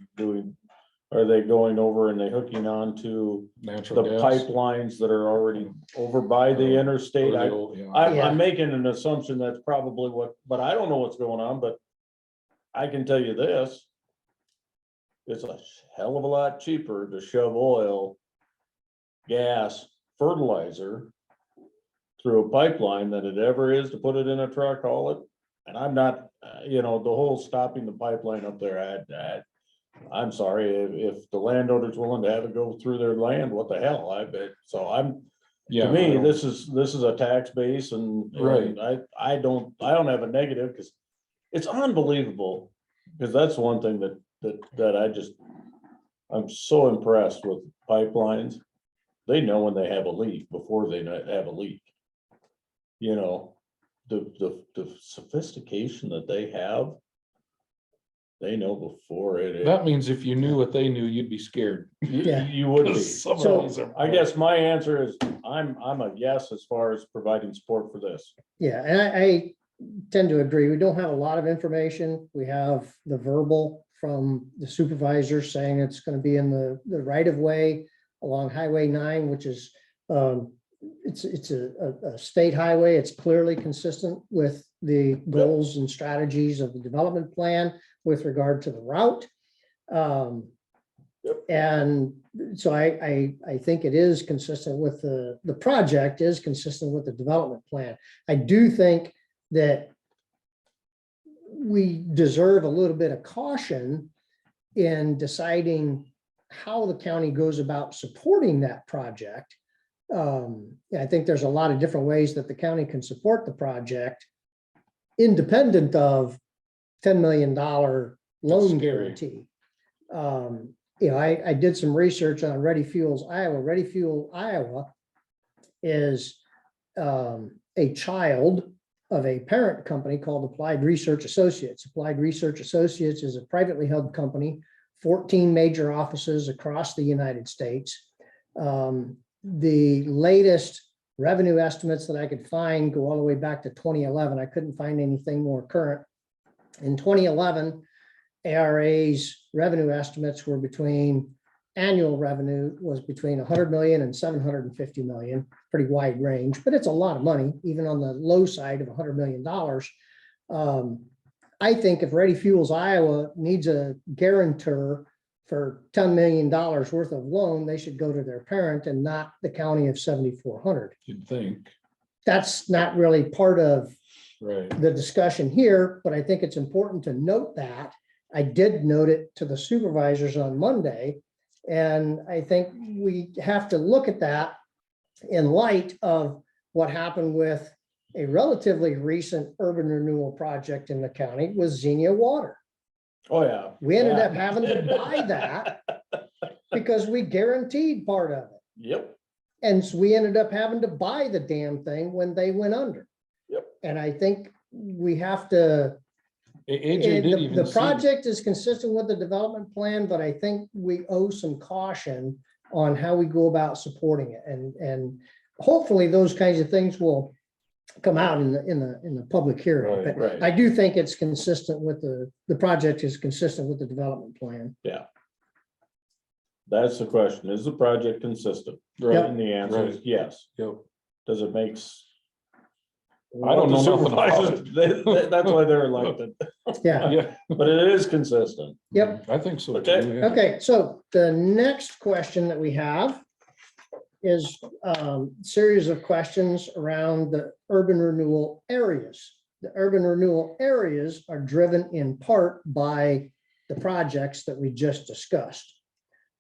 are they going over and they hooking on to the Natural gas. pipelines that are already over by the interstate? Yeah. Yeah. I'm making an assumption that's probably but I don't know what's going on, but I can tell you this. It's a hell of a lot cheaper to shove oil, gas, fertilizer through a pipeline than it ever is to put it in a truck, haul it. And I'm not, the whole stopping the pipeline up there, I'm sorry, if the landowner's willing to have it go through their land, what the hell, I bet. So Yeah. to me, this is a tax base and Right. I don't have a negative because it's unbelievable. Because that's one thing that I'm so impressed with pipelines. They know when they have a leak before they have a leak. You know, the sophistication that they have. They know before it. That means if you knew what they knew, you'd be scared. Yeah. You would be. Some of So, these are- I guess my answer is I'm a yes as far as providing support for this. Yeah, and I tend to agree. We don't have a lot of information. We have the verbal from the supervisor saying it's gonna be in the right of way along Highway 9, which is it's a state highway. It's clearly consistent with the goals and strategies of the development plan with regard to the route. And so I think it is consistent with the project is consistent with the development plan. I do think that we deserve a little bit of caution in deciding how the county goes about supporting that project. I think there's a lot of different ways that the county can support the project independent of $10 million loan scary. guarantee. I did some research on Ready Fuels Iowa. Ready Fuel Iowa is a child of a parent company called Applied Research Associates. Applied Research Associates is a privately held company, 14 major offices across the United States. The latest revenue estimates that I could find go all the way back to 2011. I couldn't find anything more current. In 2011, ARA's revenue estimates were annual revenue was between 100 million and 750 million, pretty wide range, but it's a lot of money, even on the low side of $100 million. I think if Ready Fuels Iowa needs a guarantor for $10 million worth of loan, they should go to their parent and not the county of 7,400. You'd think, That's not really part of right? the discussion here, but I think it's important to note that. I did note it to the supervisors on Monday, and I think we have to look at that in light of what happened with a relatively recent urban renewal project in the county with Xenia Water. Oh, yeah. We ended Yeah. up having to buy that because we guaranteed part of it. Yep, And so we ended up having to buy the damn thing when they went under. Yep. And I think we have to, AJ did even the see- project is consistent with the development plan, but I think we owe some caution on how we go about supporting it. And hopefully those kinds of things will come out in the public hearing. Right, But right. I do think it's consistent with the project is consistent with the development plan. That's the question. Is the project consistent? Right, And the answer is right. yes. Yep. Does it make? I don't know nothing about Supervisors, that's why they're elected, Yeah, Yeah, but it is consistent. yep. I think so. Okay. too, yeah. Okay, so the next question that we have is series of questions around the urban renewal areas. The urban renewal areas are driven in part by the projects that we just discussed.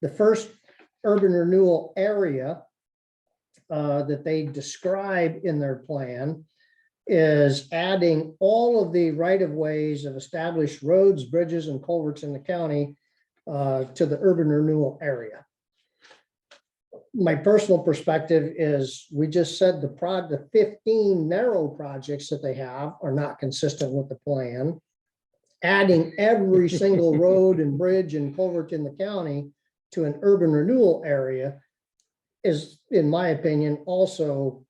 The first urban renewal area that they describe in their plan is adding all of the right-of-ways of established roads, bridges, and culverts in the county to the urban renewal area. My personal perspective is, we just said the 15 narrow projects that they have are not consistent with the plan. Adding every single road and bridge and culvert in the county to an urban renewal area is, in my opinion, also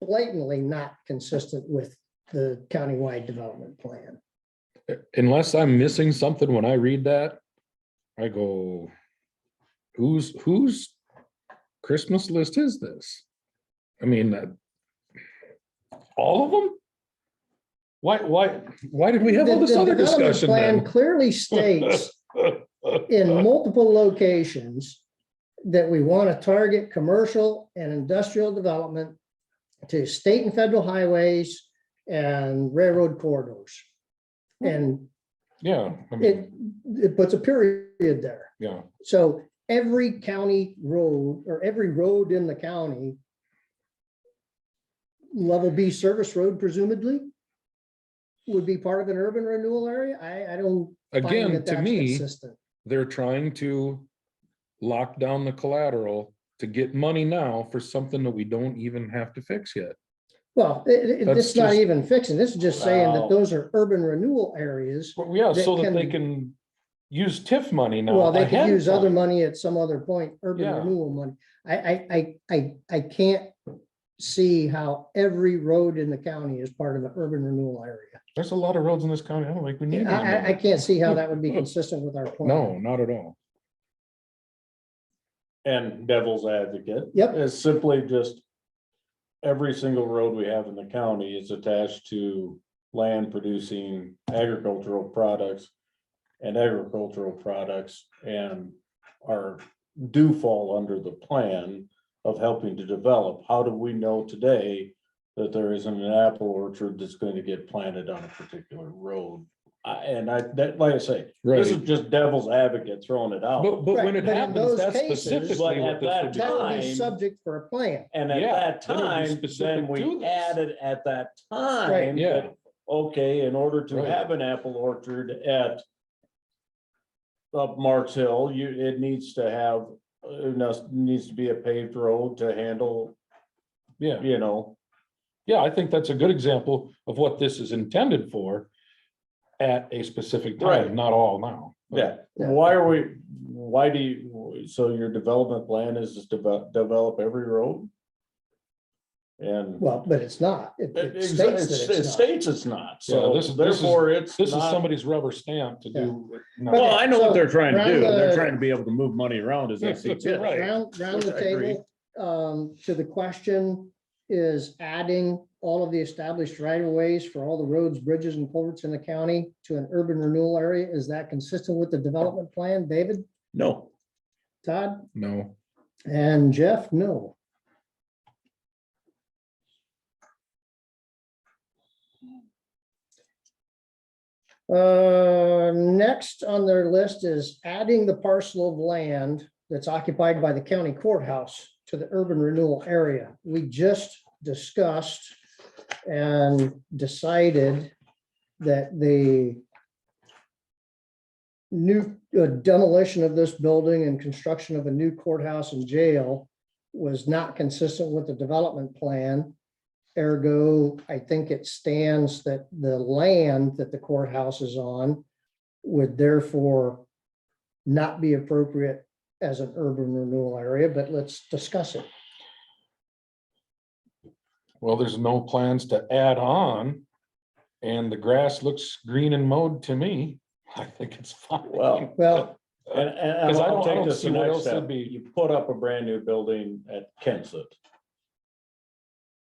blatantly not consistent with the countywide development plan. Unless I'm missing something when I read that, I go, whose Christmas list is this? I mean, all of them? Why did we have all this The other development discussion plan then? clearly states in multiple locations that we want to target commercial and industrial development to state and federal highways and railroad corridors. And Yeah, I mean, it puts a period there. yeah, So every county road or every road in the county, level B service road presumably, would be part of an urban renewal area. I don't find again, that to that's me, consistent. they're trying to lock down the collateral to get money now for something that we don't even have to fix yet. Well, That's it's not just- even fixing. This is just saying that Wow. those are urban renewal areas. Well, yeah, That so that they can- can use TIF money now. Well, they could ahead of use other time. money at some other point, urban Yeah. renewal money. I can't see how every road in the county is part of the urban renewal area. There's a lot of roads in this county. I don't think we need. I can't see how that would be consistent with our plan. No, not at all. And devil's advocate. Yep. Is simply just every single road we have in the county is attached to land producing agricultural products and agricultural products and do fall under the plan of helping to develop. How do we know today that there isn't an apple orchard that's going to get planted on a particular road? Like I say, this is Right. just devil's advocate throwing it out. But when Right, it but in happens, those that's cases- specifically But what at this that would be. That would be time- subject for a plan. And at Yeah, that then it would be time, specific then to we this. added at that time. Right. Yeah. that, Okay, in order to Right. have an apple orchard at up Marks Hill, it needs to have, needs to be a paved road to handle, Yeah, you know. yeah, I think that's a good example of what this is intended for at a specific Right. time, not all now. Yeah, Yeah. why do you, so your development plan is just develop every road? And. Well, but it's not. It It states that it it's not. states it's not, Yeah, so this is- therefore it's This is not. somebody's rubber stamp to do. no. Well, Well, I know what they're trying to do. So, They're round the- trying to be able to move money around as they see fit. Right. Round Which the I agree. table, to the question, is adding all of the established right of ways for all the roads, bridges and culverts in the county to an urban renewal area. Is that consistent with the development plan? David, No, Todd, No, and Jeff? No. Next on their list is adding the parcel of land that's occupied by the county courthouse to the urban renewal area. We just discussed and decided that the new demolition of this building and construction of a new courthouse and jail was not consistent with the development plan. Ergo, I think it stands that the land that the courthouse is on would therefore not be appropriate as an urban renewal area, but let's discuss it. well, there's no plans to add on. And the grass looks green and mowed to me. I think it's fine. Well, Well, and 'Cause I I'll don't take this see the what next else there'd step. be. You put up a brand new building at Kensett.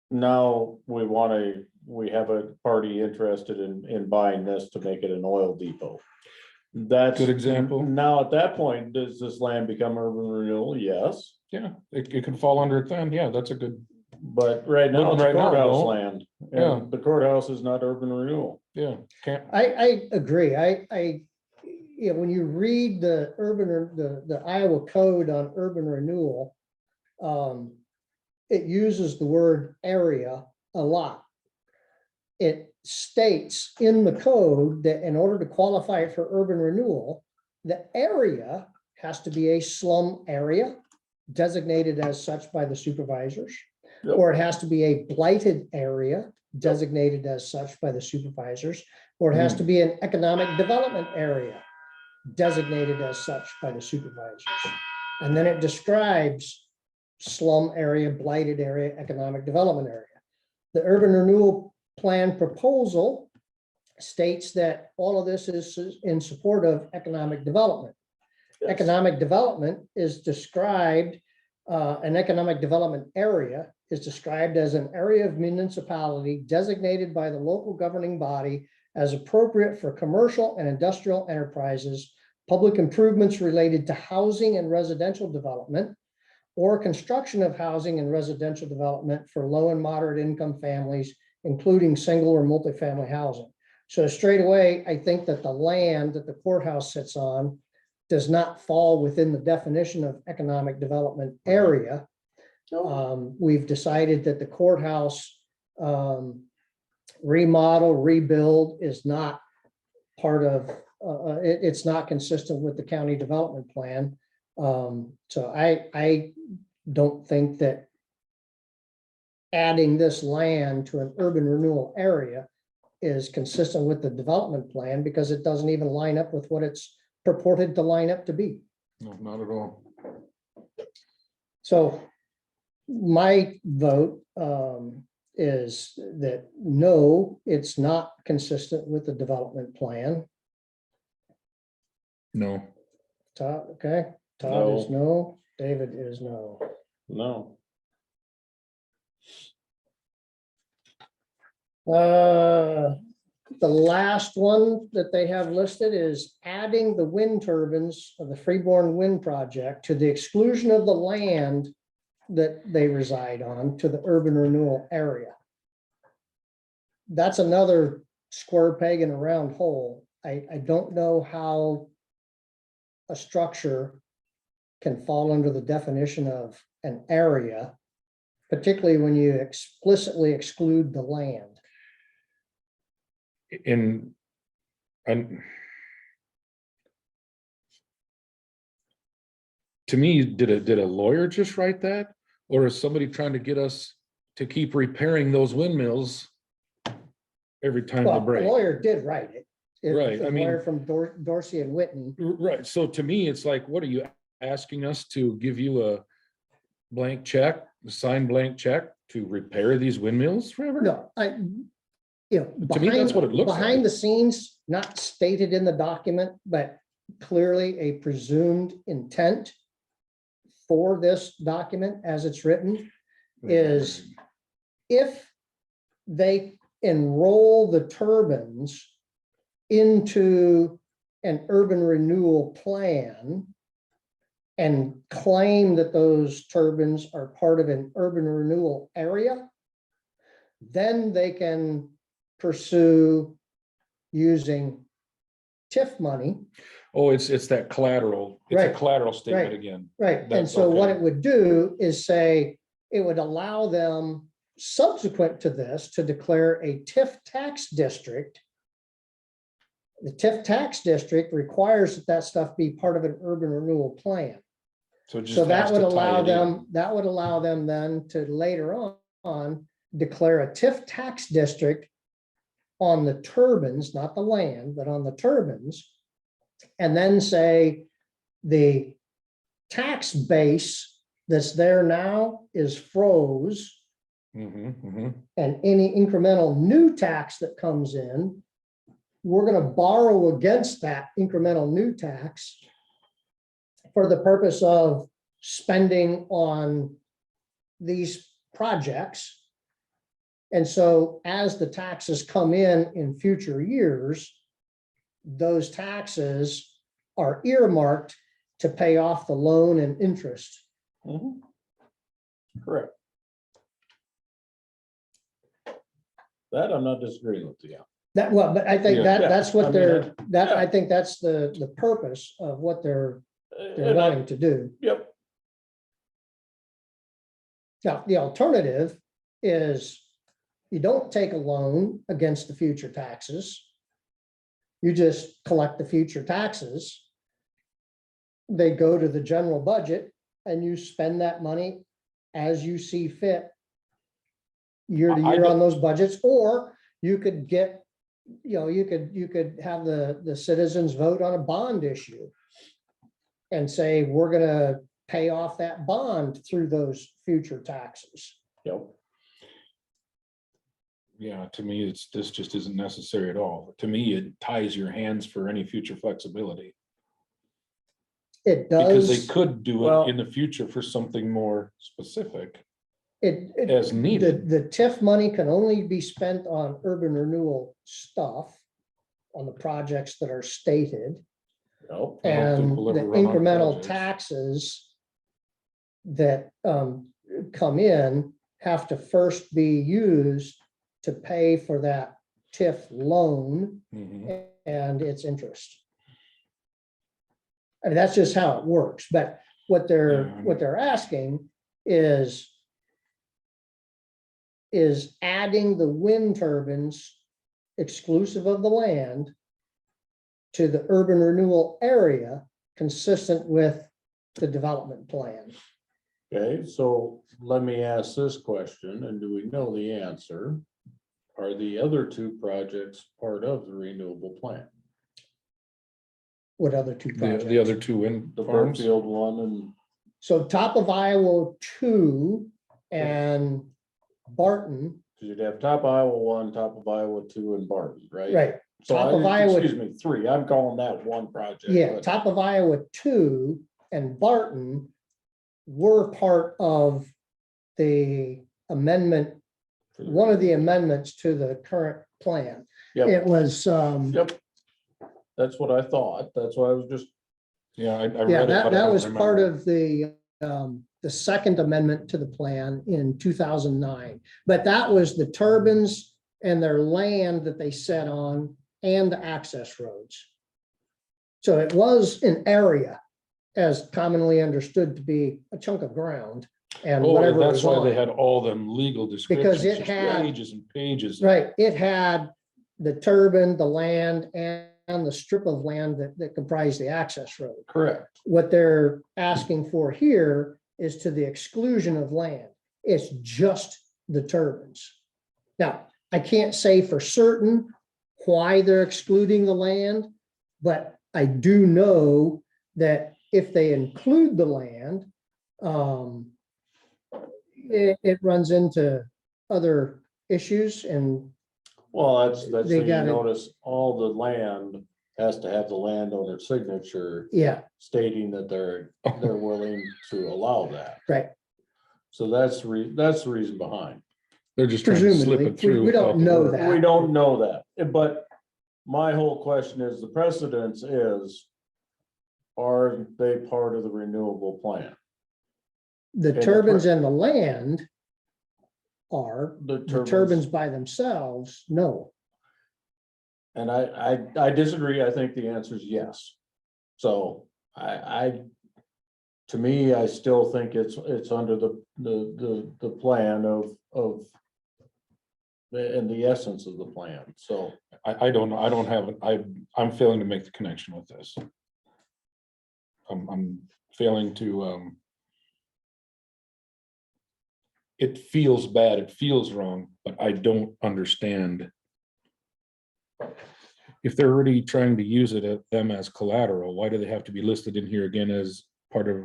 Now we have a party interested in buying this to make it an oil depot. That's. Good example. Now, at that point, does this land become urban renewal? Yes, Yeah, it could fall under it then. Yeah, that's a good, but right now it's Right now, courthouse no. land. Yeah. And the courthouse is not urban renewal. yeah, can't, I agree. When you read the the Iowa code on urban renewal, it uses the word area a lot. It states in the code that in order to qualify for urban renewal, the area has to be a slum area designated as such by the supervisors, Yep. or it has to be a blighted area designated as such by the supervisors, or it has to be an economic development area designated as such by the supervisors. And then it describes slum area, blighted area, economic development area. The urban renewal plan proposal states that all of this is in support of economic development. Yes. Economic development is described, an economic development area is described as an area of municipality designated by the local governing body as appropriate for commercial and industrial enterprises, public improvements related to housing and residential development, or construction of housing and residential development for low and moderate income families, including single or multifamily housing. So straight away, I think that the land that the courthouse sits on does not fall within the definition of economic development area. We've decided that the courthouse remodel, rebuild is not part of, it's not consistent with the county development plan. So I don't think that adding this land to an urban renewal area is consistent with the development plan because it doesn't even line up with what it's purported to line up to be. no, not at all. So my vote is that no, it's not consistent with the development plan. No, Todd, okay, Todd is no, David is no. No. The last one that they have listed is adding the wind turbines of the Freeborn Wind Project to the exclusion of the land that they reside on to the urban renewal area. That's another square peg in a round hole. I don't know how a structure can fall under the definition of an area, particularly when you explicitly exclude the land. And to me, did a lawyer just write that? Or is somebody trying to get us to keep repairing those windmills every time they Well, the break? lawyer did write it. Right, The I mean- lawyer from Dorsey and Whitten. Right, so to me, it's like, what are you asking us to give you a blank check, a signed blank check to repair these windmills forever? No, To me, that's what it looks behind like. the scenes, not stated in the document, but clearly a presumed intent for this document as it's written is if they enroll the turbines into an urban renewal plan and claim that those turbines are part of an urban renewal area, then they can pursue using TIF money. Oh, it's that collateral, it's a Right, collateral statement right. again. Right, and That's so what okay. it would do is say, it would allow them subsequent to this to declare a TIF tax district. The TIF tax district requires that that stuff be part of an urban renewal plan. So it just So that has would to tie allow it in. them, then to later on declare a TIF tax district on the turbines, not the land, but on the turbines. And then say the tax base that's there now is froze, Mhm, mhm. and any incremental new tax that comes in, we're gonna borrow against that incremental new tax for the purpose of spending on these projects. And so as the taxes come in future years, those taxes are earmarked to pay off the loan and interest. Mhm. Correct. That I'm not disagreeing with you. That, well, but I think Yeah. that's I what mean, they're, yeah. I think that's the purpose of what they're And wanting to do. Yep, Now, the alternative is you don't take a loan against the future taxes. You just collect the future taxes. They go to the general budget and you spend that money as you see fit year to I year don't- on those budgets, or you could get, you could have the citizens vote on a bond issue and say, we're gonna pay off that bond through those future taxes. yep. Yeah, to me, this just isn't necessary at all. To me, it ties your hands for any future flexibility. It Because they does, could do Well- it in the future for something more specific it, as needed. the TIF money can only be spent on urban renewal stuff, on the projects that are stated. Yep. I don't And think we'll the ever run on incremental projects. taxes that come in have to first be used to pay for that TIF loan Mhm. and its interest. I mean, that's just how it works, but what they're asking is adding the wind turbines exclusive of the land to the urban renewal area consistent with the development plan. Okay, so let me ask this question, and do we know the answer? Are the other two projects part of the renewable plan? What other two projects? The other two wind The farms, Brookfield one and, So top of Iowa 2 and Barton, because you'd have top Iowa one, top of Iowa two, and Barton, right? right, So top of Iowa- excuse me, three, I'm calling that one project. yeah, but- top of Iowa 2 and Barton were part of the amendment one of the amendments to the current plan. Yep. It was, Yep. That's what I thought. That's why I was just, Yeah, I read yeah, it. that, but I that don't was part remember. of the second amendment to the plan in 2009. But that was the turbines and their land that they set on and the access roads. So it was an area as commonly understood to be a chunk of ground and Oh, whatever that's was why on they it. had all them legal descriptions. it just had- Pages and pages. Right, it had the turbine, the land, and the strip of land that comprised the access road. correct. What they're asking for here is to the exclusion of land. It's just the turbines. Now, I can't say for certain why they're excluding the land, but I do know that if they include the land, it runs into other issues and Well, that's They thing you gotta- notice, all the land has to have the landowner's signature yeah, stating that they're willing to allow that. right. So that's the reason behind. They're just trying to slip Presumably, it through. we don't without the know word. that. We don't know that, but my whole question is, the precedence is, are they part of the renewable plan? The the turbines and the land are, The the turbines by themselves, no. And I disagree. I think the answer is yes. So to me, I still think it's under the plan of and the essence of the plan. So I don't know. I don't have it. I'm failing to make the connection with this. I'm failing to, it feels bad, it feels wrong, but I don't understand. If they're already trying to use it at them as collateral, why do they have to be listed in here again as part of?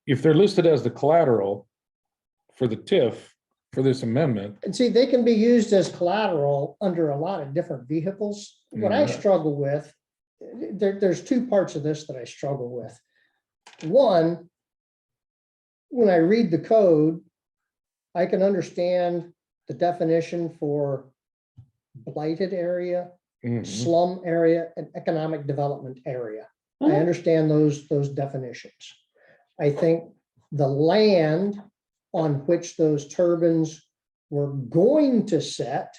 If they're listed as the collateral for the TIF, for this amendment, And see, they can be used as collateral under a lot of different vehicles. What I Mhm. struggle with, there's two parts of this that I struggle with. One, when I read the code, I can understand the definition for blighted area, mhm, slum area, and economic development area. I Mhm. understand those definitions. I think the land on which those turbines were going to set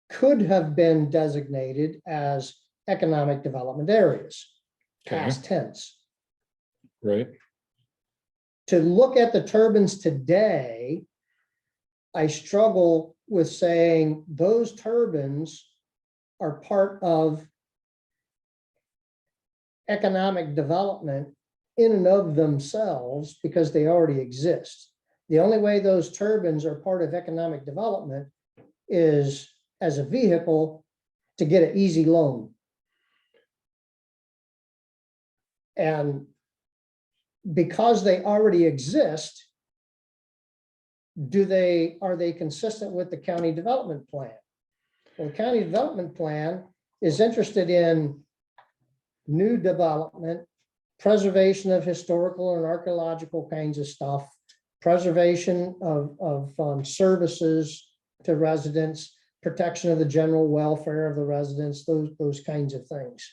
could have been designated as economic development areas, okay, past tense. right? To look at the turbines today, I struggle with saying those turbines are part of economic development in and of themselves because they already exist. The only way those turbines are part of economic development is as a vehicle to get an easy loan. And because they already exist, are they consistent with the county development plan? Well, the county development plan is interested in new development, preservation of historical and archaeological kinds of stuff, preservation of services to residents, protection of the general welfare of the residents, those kinds of things.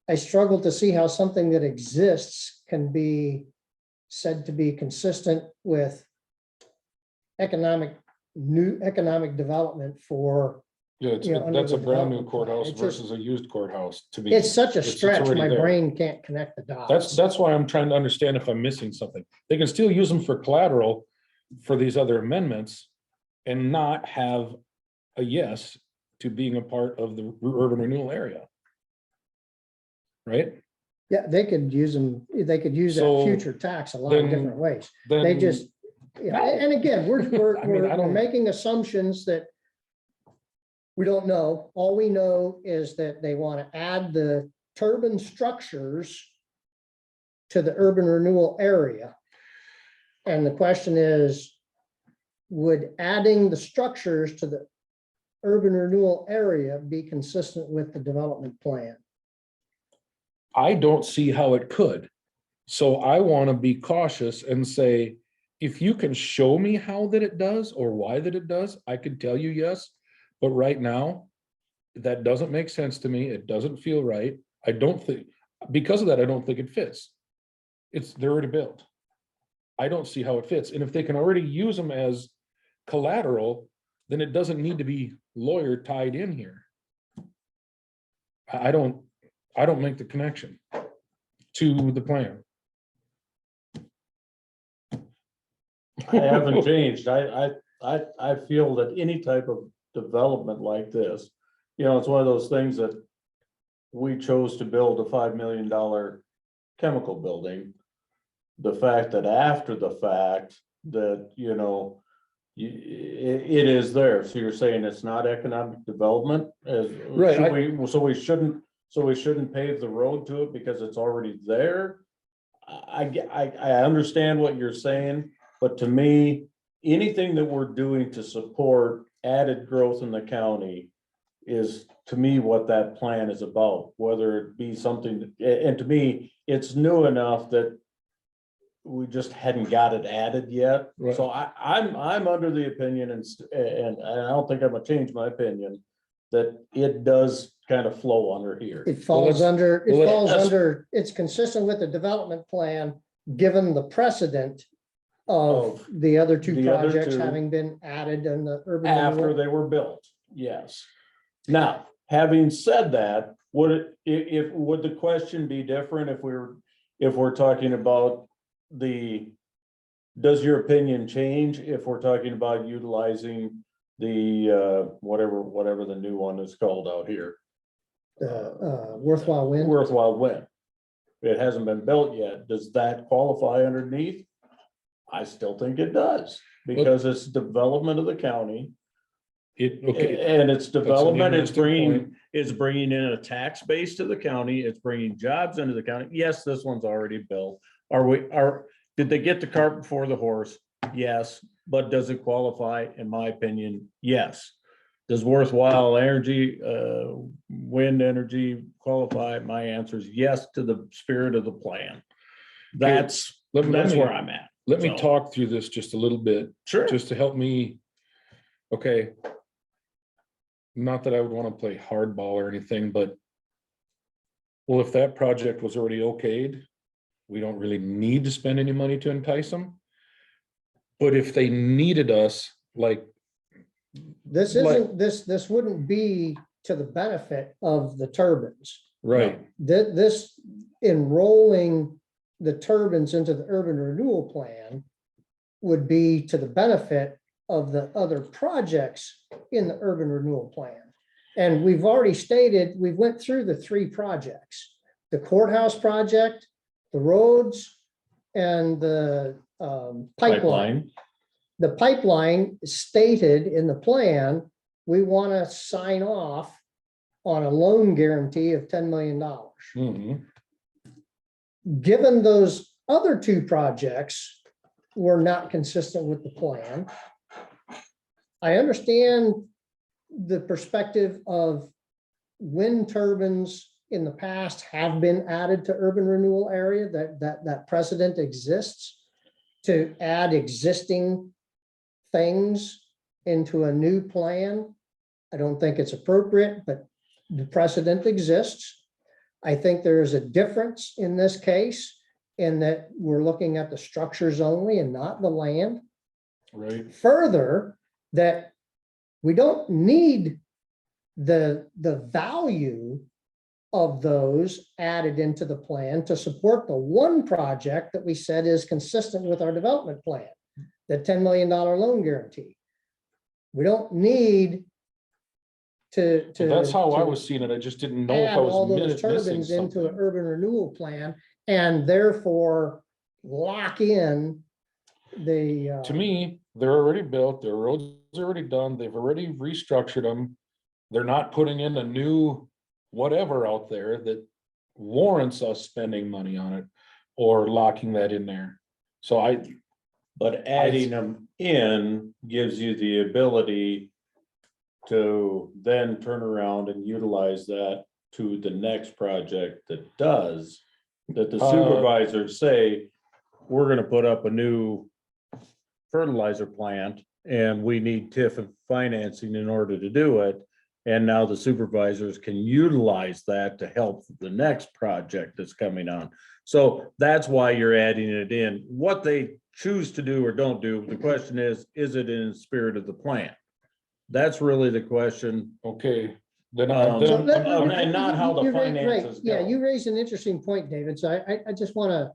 I struggle to see how something that exists can be said to be consistent with new economic development for, Yeah, under that's a the brand new development plan. courthouse It's just- versus a used courthouse to me. it's such a It's stretch, already my there. brain can't connect the dots. That's why I'm trying to understand if I'm missing something. They can still use them for collateral for these other amendments and not have a yes to being a part of the urban renewal area. Right? Yeah, they could use them, they could use that So future tax a lot of then- different ways. Then They just, yeah, and again, we're I mean, I we're don't- making assumptions that we don't know. All we know is that they want to add the turbine structures to the urban renewal area. And the question is, would adding the structures to the urban renewal area be consistent with the development plan? I don't see how it could. So I want to be cautious and say, if you can show me how that it does or why that it does, I could tell you yes. But right now, that doesn't make sense to me. It doesn't feel right. I don't think, because of that, I don't think it fits. They're already built. I don't see how it fits. And if they can already use them as collateral, then it doesn't need to be lawyer tied in here. I don't make the connection to the plan. I haven't changed. I feel that any type of development like this, you know, it's one of those things that we chose to build a $5 million chemical building. The fact that after the fact that, you know, it is there. So you're saying it's not economic development? Right, So we shouldn't pave the road to it because it's already there? I understand what you're saying, but to me, anything that we're doing to support added growth in the county is, to me, what that plan is about, whether it be something, and to me, it's new enough that we just hadn't got it added yet. Right. So I'm under the opinion, and I don't think I'm gonna change my opinion, that it does kind of flow under here. It falls let's- under, well, it falls let's- under, it's consistent with the development plan, given the precedent of the other two the other projects two. having been added in the urban. After renewal. they were built, yes. Now, having said that, would it, if, would the question be different if we're talking about does your opinion change if we're talking about utilizing the, whatever the new one is called out here? Worthwhile win. Worthwhile win. It hasn't been built yet. Does that qualify underneath? I still think it does, because it's development of the county. Okay, And it's development, it's interesting point. bringing in a tax base to the county, it's bringing jobs into the county. Yes, this one's already built. Did they get the cart before the horse? Yes, but does it qualify? In my opinion, yes. Does worthwhile energy, wind energy qualify? My answer is yes, to the spirit of the plan. That's Let me- where I'm at. Let me So- talk through this just a little bit, Sure. just to help me. Okay. Not that I would want to play hardball or anything, but. Well, if that project was already okayed, we don't really need to spend any money to entice them. But if they needed us, like, This isn't, this wouldn't be to the benefit of the turbines. right, This enrolling the turbines into the urban renewal plan would be to the benefit of the other projects in the urban renewal plan. And we've already stated, we went through the three projects: the courthouse project, the roads, and the pipeline. The pipeline stated in the plan, we want to sign off on a loan guarantee of $10 million. mhm, Given those other two projects were not consistent with the plan, I understand the perspective of wind turbines in the past have been added to urban renewal area, that precedent exists to add existing things into a new plan. I don't think it's appropriate, but the precedent exists. I think there is a difference in this case in that we're looking at the structures only and not the land. right, Further, that we don't need the value of those added into the plan to support the one project that we said is consistent with our development plan, the $10 million loan guarantee. We don't need to. so that's how I to was seeing it, I just didn't know if add I all was those missing turbines into an something. urban renewal plan and therefore lock in the. To me, they're already built, their roads are already done, they've already restructured them. They're not putting in a new whatever out there that warrants us spending money on it or locking that in there. So But adding them in gives you the ability to then turn around and utilize that to the next project that does, that the supervisors say, we're gonna put up a new fertilizer plant and we need TIF financing in order to do it. And now the supervisors can utilize that to help the next project that's coming on. So that's why you're adding it in. What they choose to do or don't do, the question is it in the spirit of the plan? That's really the question. Okay, then So And not how the you raise- right, finances Yeah, go. you raised an interesting point, David. So I just wanna,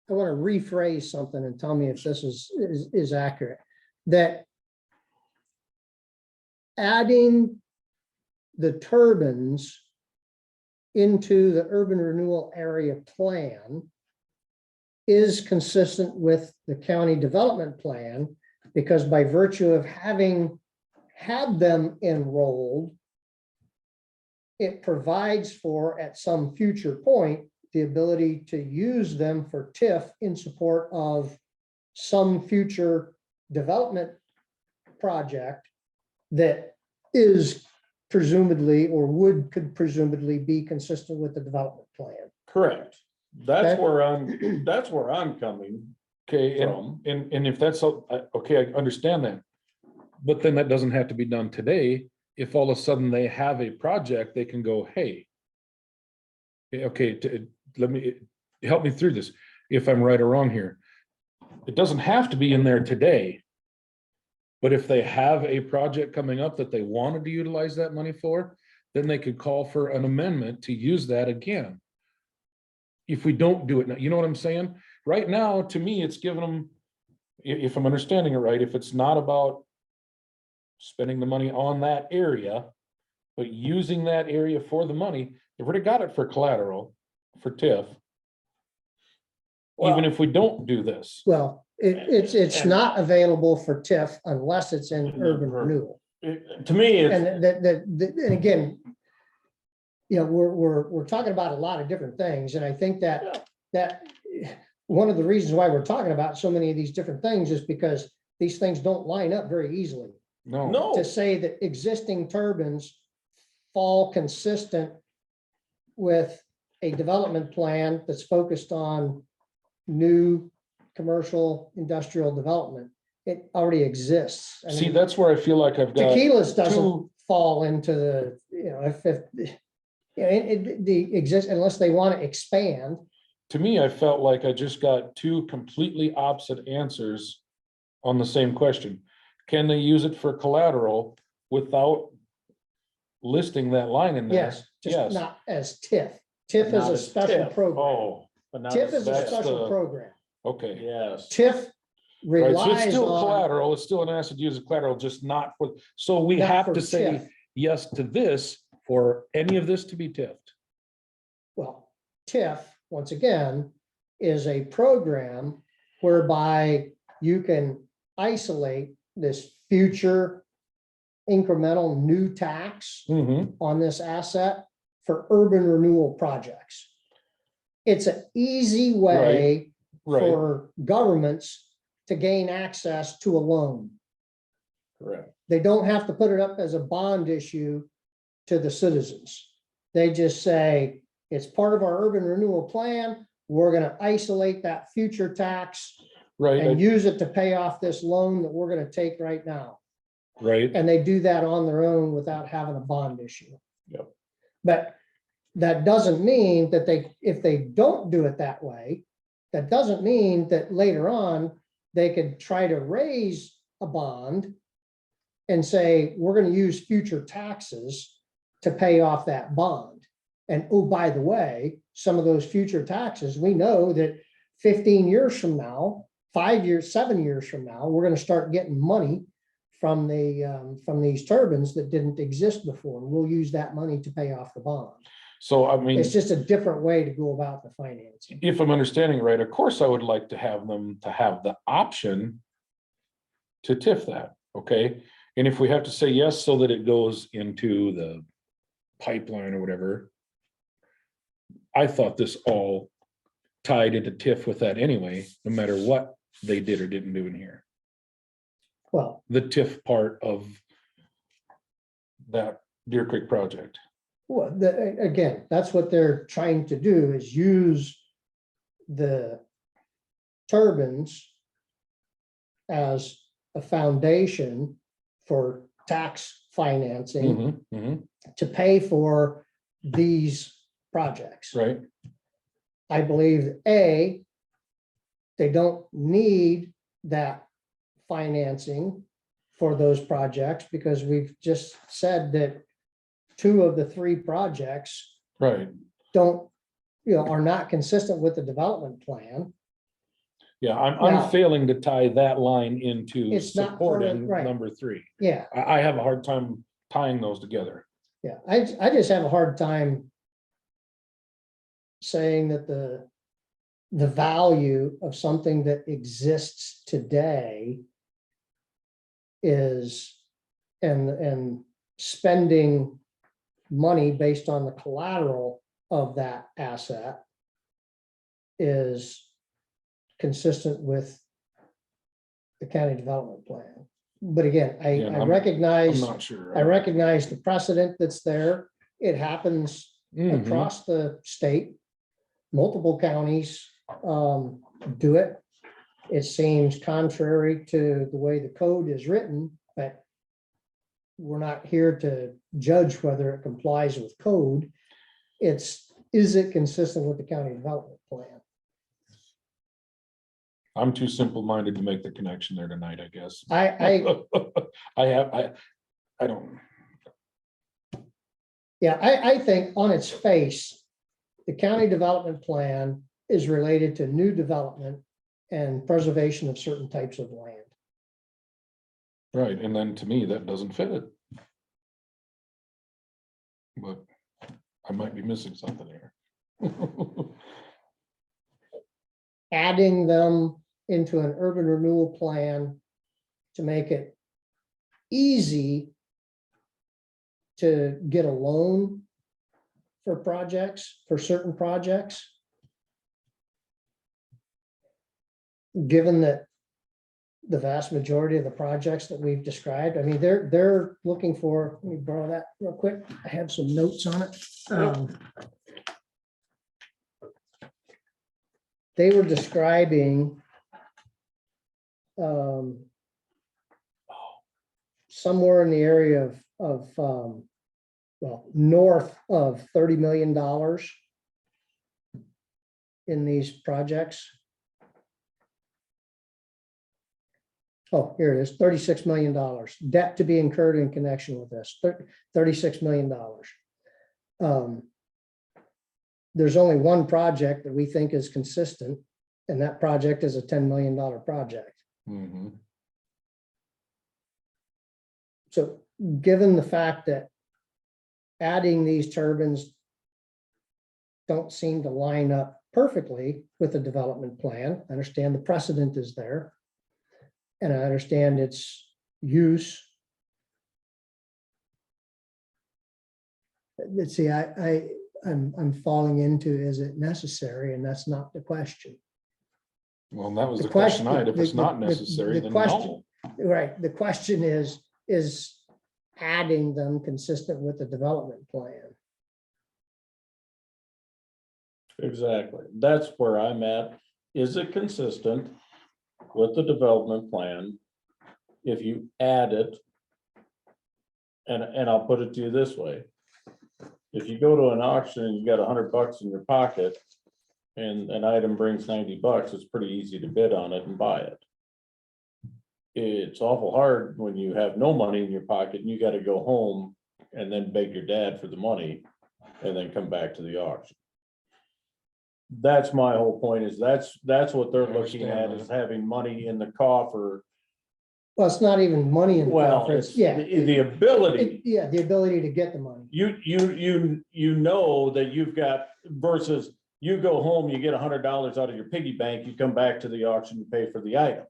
I wanna rephrase something and tell me if this is accurate. That adding the turbines into the urban renewal area plan is consistent with the county development plan, because by virtue of having had them enrolled, it provides for, at some future point, the ability to use them for TIF in support of some future development project that is presumably, or could presumably be consistent with the development plan. Correct. That's Okay. where I'm coming okay, from. and if that's, okay, I understand that. But then that doesn't have to be done today. If all of a sudden they have a project, they can go, hey. Okay, let me, help me through this, if I'm right or wrong here. It doesn't have to be in there today. But if they have a project coming up that they wanted to utilize that money for, then they could call for an amendment to use that again. If we don't do it now, you know what I'm saying? Right now, to me, it's giving them, if I'm understanding it right, if it's not about spending the money on that area, but using that area for the money, they've already got it for collateral, for TIF. Even if we don't do this. Well, it's And- not available for TIF unless it's in urban renewal. To me, it's, And and again, you know, we're talking about a lot of different things, and I think that one of the reasons why we're talking about so many of these different things is because these things don't line up very easily. no, To say that existing turbines fall consistent with a development plan that's focused on new commercial industrial development, it already exists. I See, mean, that's where I feel like I've got tequilas doesn't two, fall into the, you know, if you know, the exist, unless they want to expand. to me, I felt like I just got two completely opposite answers on the same question. Can they use it for collateral without listing that line in there? Yes, just Yes. not as TIF. TIF is Not a as special TIF. program. Oh, but not TIF is a that's special the- program. okay. yes. TIF Right, so it's relies still on, collateral, it's still an asset used as collateral, just not for, so we not have for to say TIF. yes to this for any of this to be TIFed. Well, TIF, once again, is a program whereby you can isolate this future incremental new tax Mhm. on this asset for urban renewal projects. It's an easy way right. for governments to gain access to a loan. Correct. They don't have to put it up as a bond issue to the citizens. They just say, it's part of our urban renewal plan. We're gonna isolate that future tax Right, and use it to pay off this loan that we're gonna take right now. right, And they do that on their own without having a bond issue. Yep. But that doesn't mean that if they don't do it that way, that doesn't mean that later on, they could try to raise a bond and say, we're gonna use future taxes to pay off that bond. And oh, by the way, some of those future taxes, we know that 15 years from now, 5 years, 7 years from now, we're gonna start getting money from these turbines that didn't exist before. We'll use that money to pay off the bond. so I mean, It's just a different way to go about the financing. if I'm understanding it right, of course, I would like to have them to have the option to TIF that, okay? And if we have to say yes, so that it goes into the pipeline or whatever. I thought this all tied into TIF with that anyway, no matter what they did or didn't do in here. Well, The TIF part of that Deer Creek project. again, that's what they're trying to do, is use the turbines as a foundation for tax financing Mhm, mhm, to pay for these projects. right, I believe, A, they don't need that financing for those projects because we've just said that 2 of the 3 projects right. don't, are not consistent with the development plan. Yeah, I'm Now- failing to tie that line into It's not part of- supporting right. number 3. Yeah, I have a hard time tying those together. yeah. I just have a hard time saying that the value of something that exists today is, and spending money based on the collateral of that asset is consistent with the county development plan. But again, Yeah, I I'm recognize, not sure. I recognize the precedent that's there. It happens Mhm. across the state. Multiple counties do it. It seems contrary to the way the code is written, but we're not here to judge whether it complies with code. Is it consistent with the county development plan? I'm too simple-minded to make the connection there tonight, I guess. I I don't, Yeah, I think on its face, the county development plan is related to new development and preservation of certain types of land. right, and then to me, that doesn't fit it. But I might be missing something here. Adding them into an urban renewal plan to make it easy to get a loan for projects, for certain projects. Given that the vast majority of the projects that we've described, I mean, they're looking for, let me borrow that real quick. I have some notes on it. They were describing somewhere in the area of well, north of $30 million in these projects. Oh, here it is, $36 million, debt to be incurred in connection with this, $36 million. There's only one project that we think is consistent, and that project is a $10 million project. Mhm. So given the fact that adding these turbines don't seem to line up perfectly with the development plan, I understand the precedent is there. And I understand its use. Let's see, I'm falling into, is it necessary? And that's not the question. Well, that was The the question I had. If question- it's not the necessary, then question- no. Right, the question is adding them consistent with the development plan? Exactly. That's where I'm at. Is it consistent with the development plan? If you add it, and I'll put it to you this way. If you go to an auction and you got $100 in your pocket and an item brings $90, it's pretty easy to bid on it and buy it. It's awful hard when you have no money in your pocket and you gotta go home and then beg your dad for the money and then come back to the auction. That's my whole point, is that's what they're I looking at, understand is having money in the coffer. Well, it's not even money in the Well, conference, it's yeah. the ability. Yeah, the ability to get the money. You know that you've got, versus you go home, you get $100 out of your piggy bank, you come back to the auction, you pay for the item.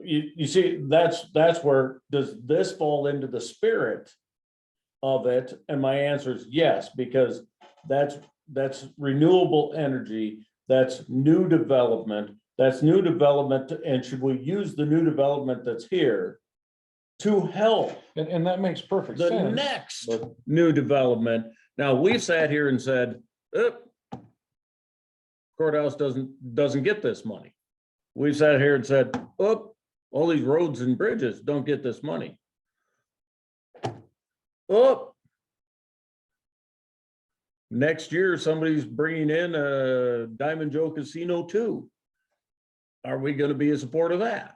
You see, that's where, does this fall into the spirit of it? And my answer is yes, because that's renewable energy, that's new development, and should we use the new development that's here to help And that makes perfect the sense. next but- new development? Now, we've sat here and said, courthouse doesn't get this money. We've sat here and said, all these roads and bridges don't get this money. Oh. Next year, somebody's bringing in a Diamond Joe Casino too. Are we gonna be in support of that?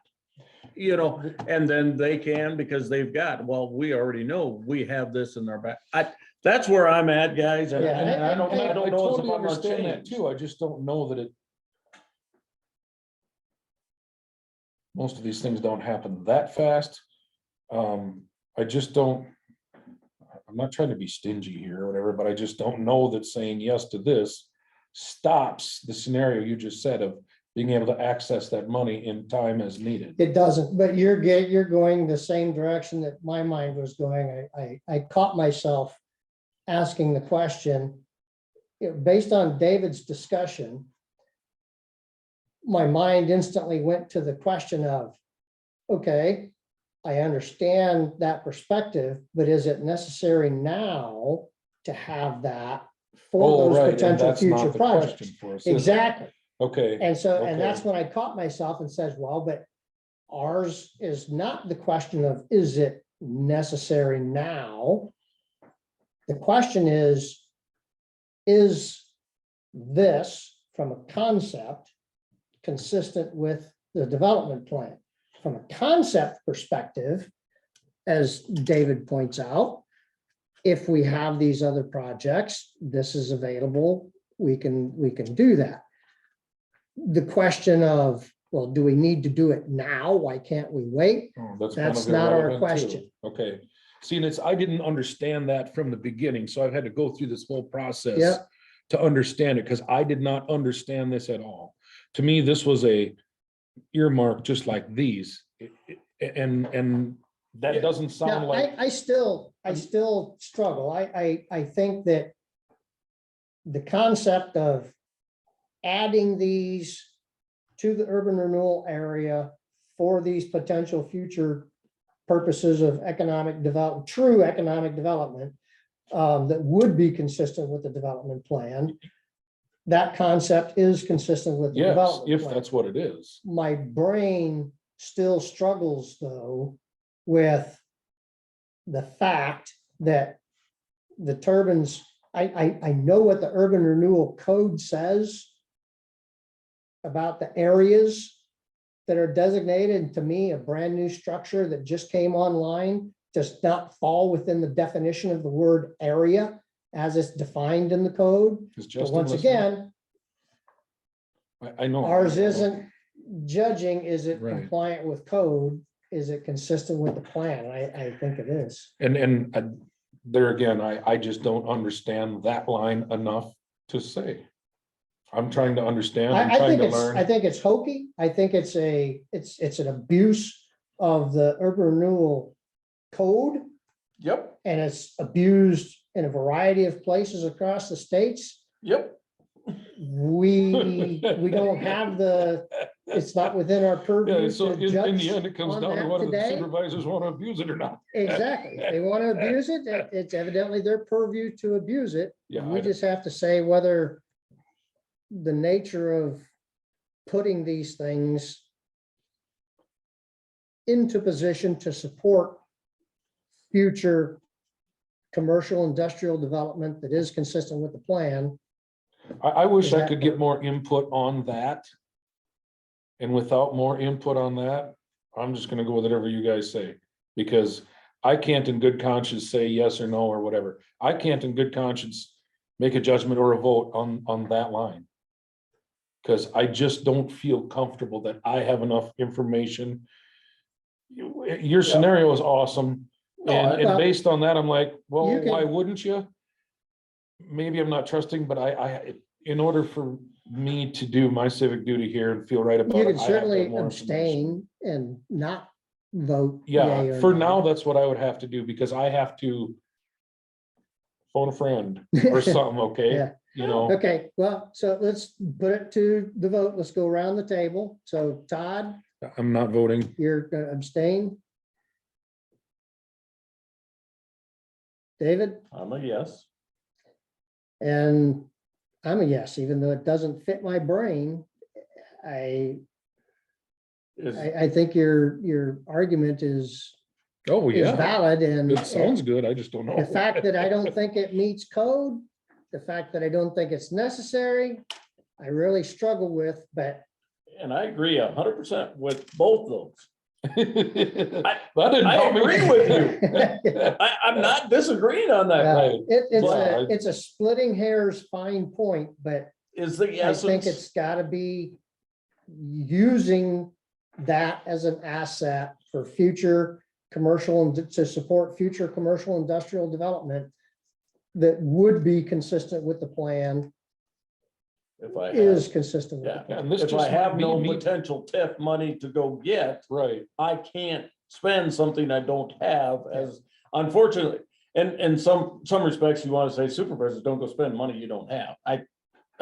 You know, and then they can, because they've got, well, we already know we have this in our back. That's where I'm at, guys. And Yeah, I don't I know. if totally I'm gonna understand that change. too. I just don't know that it. Most of these things don't happen that fast. I just don't. I'm not trying to be stingy here or whatever, but I just don't know that saying yes to this stops the scenario you just said of being able to access that money in time as needed. It doesn't, but you're going the same direction that my mind was going. I caught myself asking the question, you know, based on David's discussion, my mind instantly went to the question of, okay, I understand that perspective, but is it necessary now to have that for Oh, those right, and potential that's not future the projects? question for us, is it? Exactly. Okay. And so, and Okay. that's when I caught myself and says, well, but ours is not the question of, is it necessary now? The question is this from a concept consistent with the development plan? From a concept perspective, as David points out, if we have these other projects, this is available, we can do that. The question of, well, do we need to do it now? Why can't we wait? Oh, kind That's of not our irrelevant, too. question. Okay, see, and I didn't understand that from the beginning, so I've had to go through this whole process Yeah. to understand it, because I did not understand this at all. To me, this was a earmark just like these, and that doesn't sound Now, like, I still struggle. I think that the concept of adding these to the urban renewal area for these potential future purposes of economic development, true economic development, that would be consistent with the development plan. That concept is consistent with the yes, development if plan. that's what it is. My brain still struggles though with the fact that the turbines, I know what the urban renewal code says about the areas that are designated. And to me, a brand new structure that just came online does not fall within the definition of the word area as it's defined in the code. Is But Justin once listening? again, I know. ours isn't judging, is it Right. compliant with code? Is it consistent with the plan? I think it is. And there again, I just don't understand that line enough to say. I'm trying to understand, I'm I trying think to it's, I learn. think it's hokey. I think it's an abuse of the urban renewal code, Yep, and it's abused in a variety of places across the states. yep. We don't have it's not within our Yeah, purview so to in the judge end, it comes on down to that whether the today. supervisors want to abuse it or not. Exactly. If they want to abuse it, it's evidently their purview to abuse it. Yeah, We I- just have to say whether the nature of putting these things into position to support future commercial industrial development that is consistent with the plan. I wish Is I that could get work? more input on that. And without more input on that, I'm just gonna go with whatever you guys say, because I can't in good conscience say yes or no or whatever. I can't in good conscience make a judgment or a vote on that line. Cause I just don't feel comfortable that I have enough information. Your scenario is awesome. And well, based on that, I'm like, well, you can- why wouldn't you? Maybe I'm not trusting, but in order for me to do my civic duty here and feel right about You it, can I have to have certainly more information. abstain and not vote. yea Yeah, or for nay. now, that's what I would have to do, because I have to phone a friend or something, okay? Yeah. You know, Okay, well, so let's put it to the vote. Let's go around the table. So Todd, I'm not voting. you're gonna abstain. David, I'm a yes. and I'm a yes, even though it doesn't fit my brain. I is, I think your argument is Oh, yeah, valid, and it sounds good. I just don't know. the fact that I don't think it meets code, the fact that I don't think it's necessary, I really struggle with, but and I agree 100% with both those. That didn't I help me. agree with you. it, I'm not disagreeing on that, Yeah. Right. it's a splitting hairs fine point, but is the I think essence. it's gotta be using that as an asset for future commercial and to support future commercial industrial development that would be consistent with the plan, If I is have, consistent with the yeah, plan. And this if I just have might be no me. potential TIF money to go get, Right, I can't spend something I don't have as, unfortunately. And in some respects, you want to say supervisors, don't go spend money you don't have.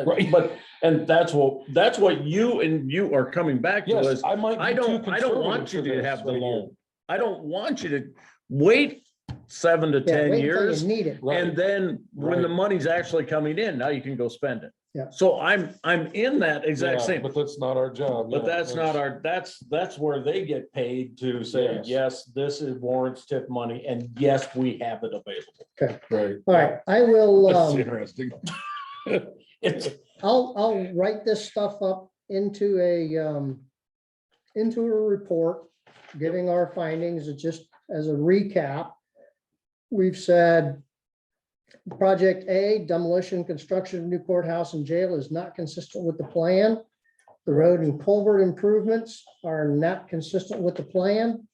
Right. But, and that's what you are coming back to yes, is, I might I be too don't want conservative you for to this have the right here. loan. I don't want you to wait 7 to Yeah, 10 wait until years. you need it. Right. And then when the Right. money's actually coming in, now you can go spend it. Yeah. So I'm in that exact Yeah, same, but that's not our job. but yeah, that's not our, that's where they get paid to say, Yes. yes, this is warrants TIF money, and yes, we have it available. Right. All right, I will, That's interesting. It's, I'll write this stuff up into a report, giving our findings, just as a recap. We've said project A, demolition, construction of new courthouse and jail is not consistent with the plan. The road and culvert improvements are not consistent with the plan.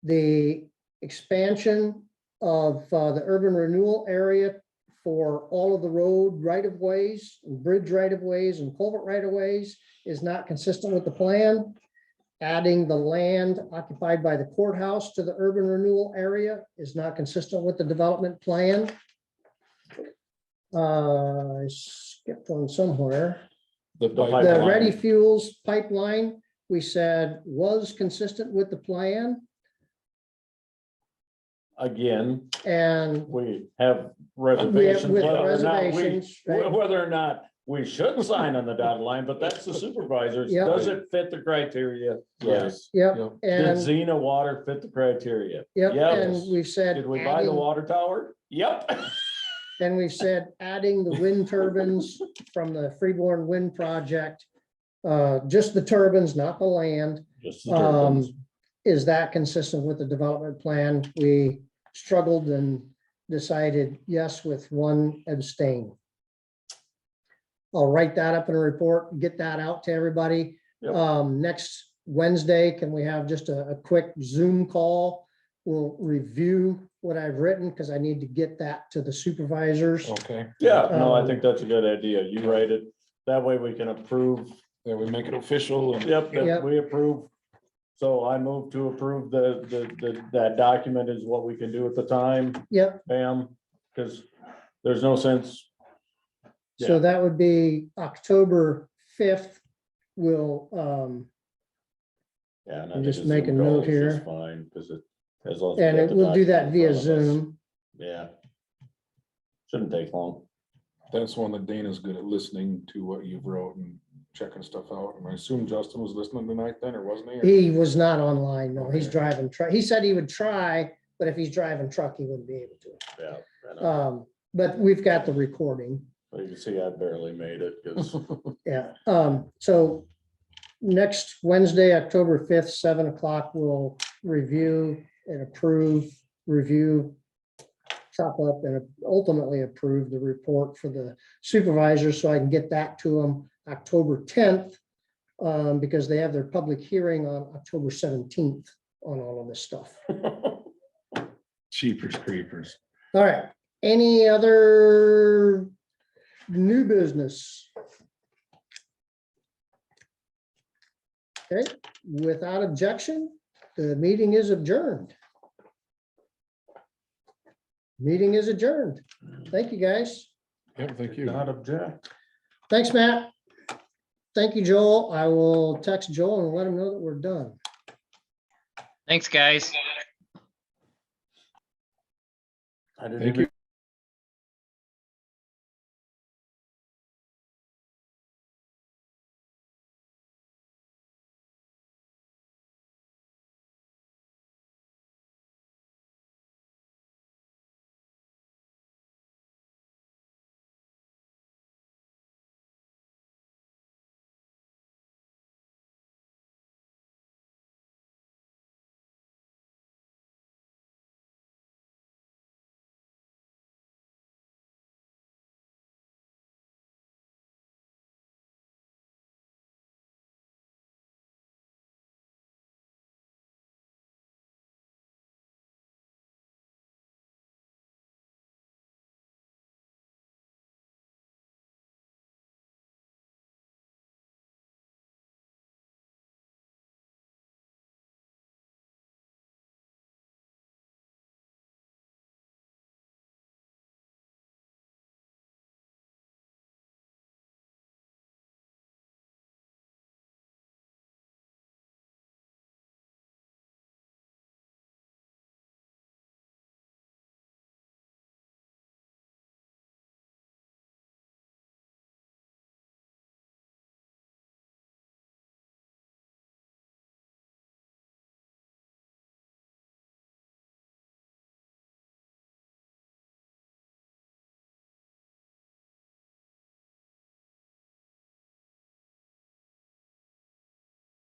The expansion of the urban renewal area for all of the road right-of-ways, bridge right-of-ways, and culvert right-of-ways is not consistent with the plan. Adding the land occupied by the courthouse to the urban renewal area is not consistent with the development plan. I skipped one somewhere. The The pipe- The Pipeline. Ready Fuels pipeline, we said was consistent with the plan, again, and we have we have reservations. with whether or not we- reservations, right? Whether or not we should sign on the dotted line, but that's the supervisors. Yep. Does it fit the criteria? Yes. Yep, Yep. Did and, Xena Water fit the criteria? yep, Yes. and we've said. Did we buy the adding- water tower? Yep. And we've said adding the wind turbines from the Freeborn Wind Project, just the turbines, not the land. Just the turbines. Is that consistent with the development plan? We struggled and decided yes with one abstain. I'll write that up in a report, get that out to everybody. Yep. Next Wednesday, can we have just a quick Zoom call? We'll review what I've written because I need to get that to the supervisors. Okay, Yeah, no, I think that's a good idea. You write it. That way we can approve. yeah, we make it official and. Yep, Yep. that we approve. So I move to approve that document is what we can do at the time, Yep, bam, because there's no sense. so Yeah. that would be October 5th. We'll, Yeah. and I I'm think just a make a Zoom note call is just here. Fine, because it, as long as. we and get the we'll do that document via in front of us. Zoom. Yeah. Shouldn't take long. That's one that Dana's good at listening to what you've wrote and checking stuff out. And I assume Justin was listening tonight then, or wasn't he? Or- He was not online, no, he's Okay. driving truck. He said he would try, but if he's driving truck, he wouldn't be able to. Yeah. and, But we've got the recording, You can see I barely made it, because yeah. So next Wednesday, October 5th, 7 o'clock, we'll review and approve, chop up and ultimately approve the report for the supervisors, so I can get that to them October 10th, because they have their public hearing on October 17th on all of this stuff. Cheapers creepers. All right, any other new business? Okay, without objection, the meeting is adjourned. Meeting is adjourned. Thank you, guys. Yeah, thank you. not object. Thanks, Matt. Thank you, Joel. I will text Joel and let him know that we're done. Thanks, guys. I didn't Thank even you.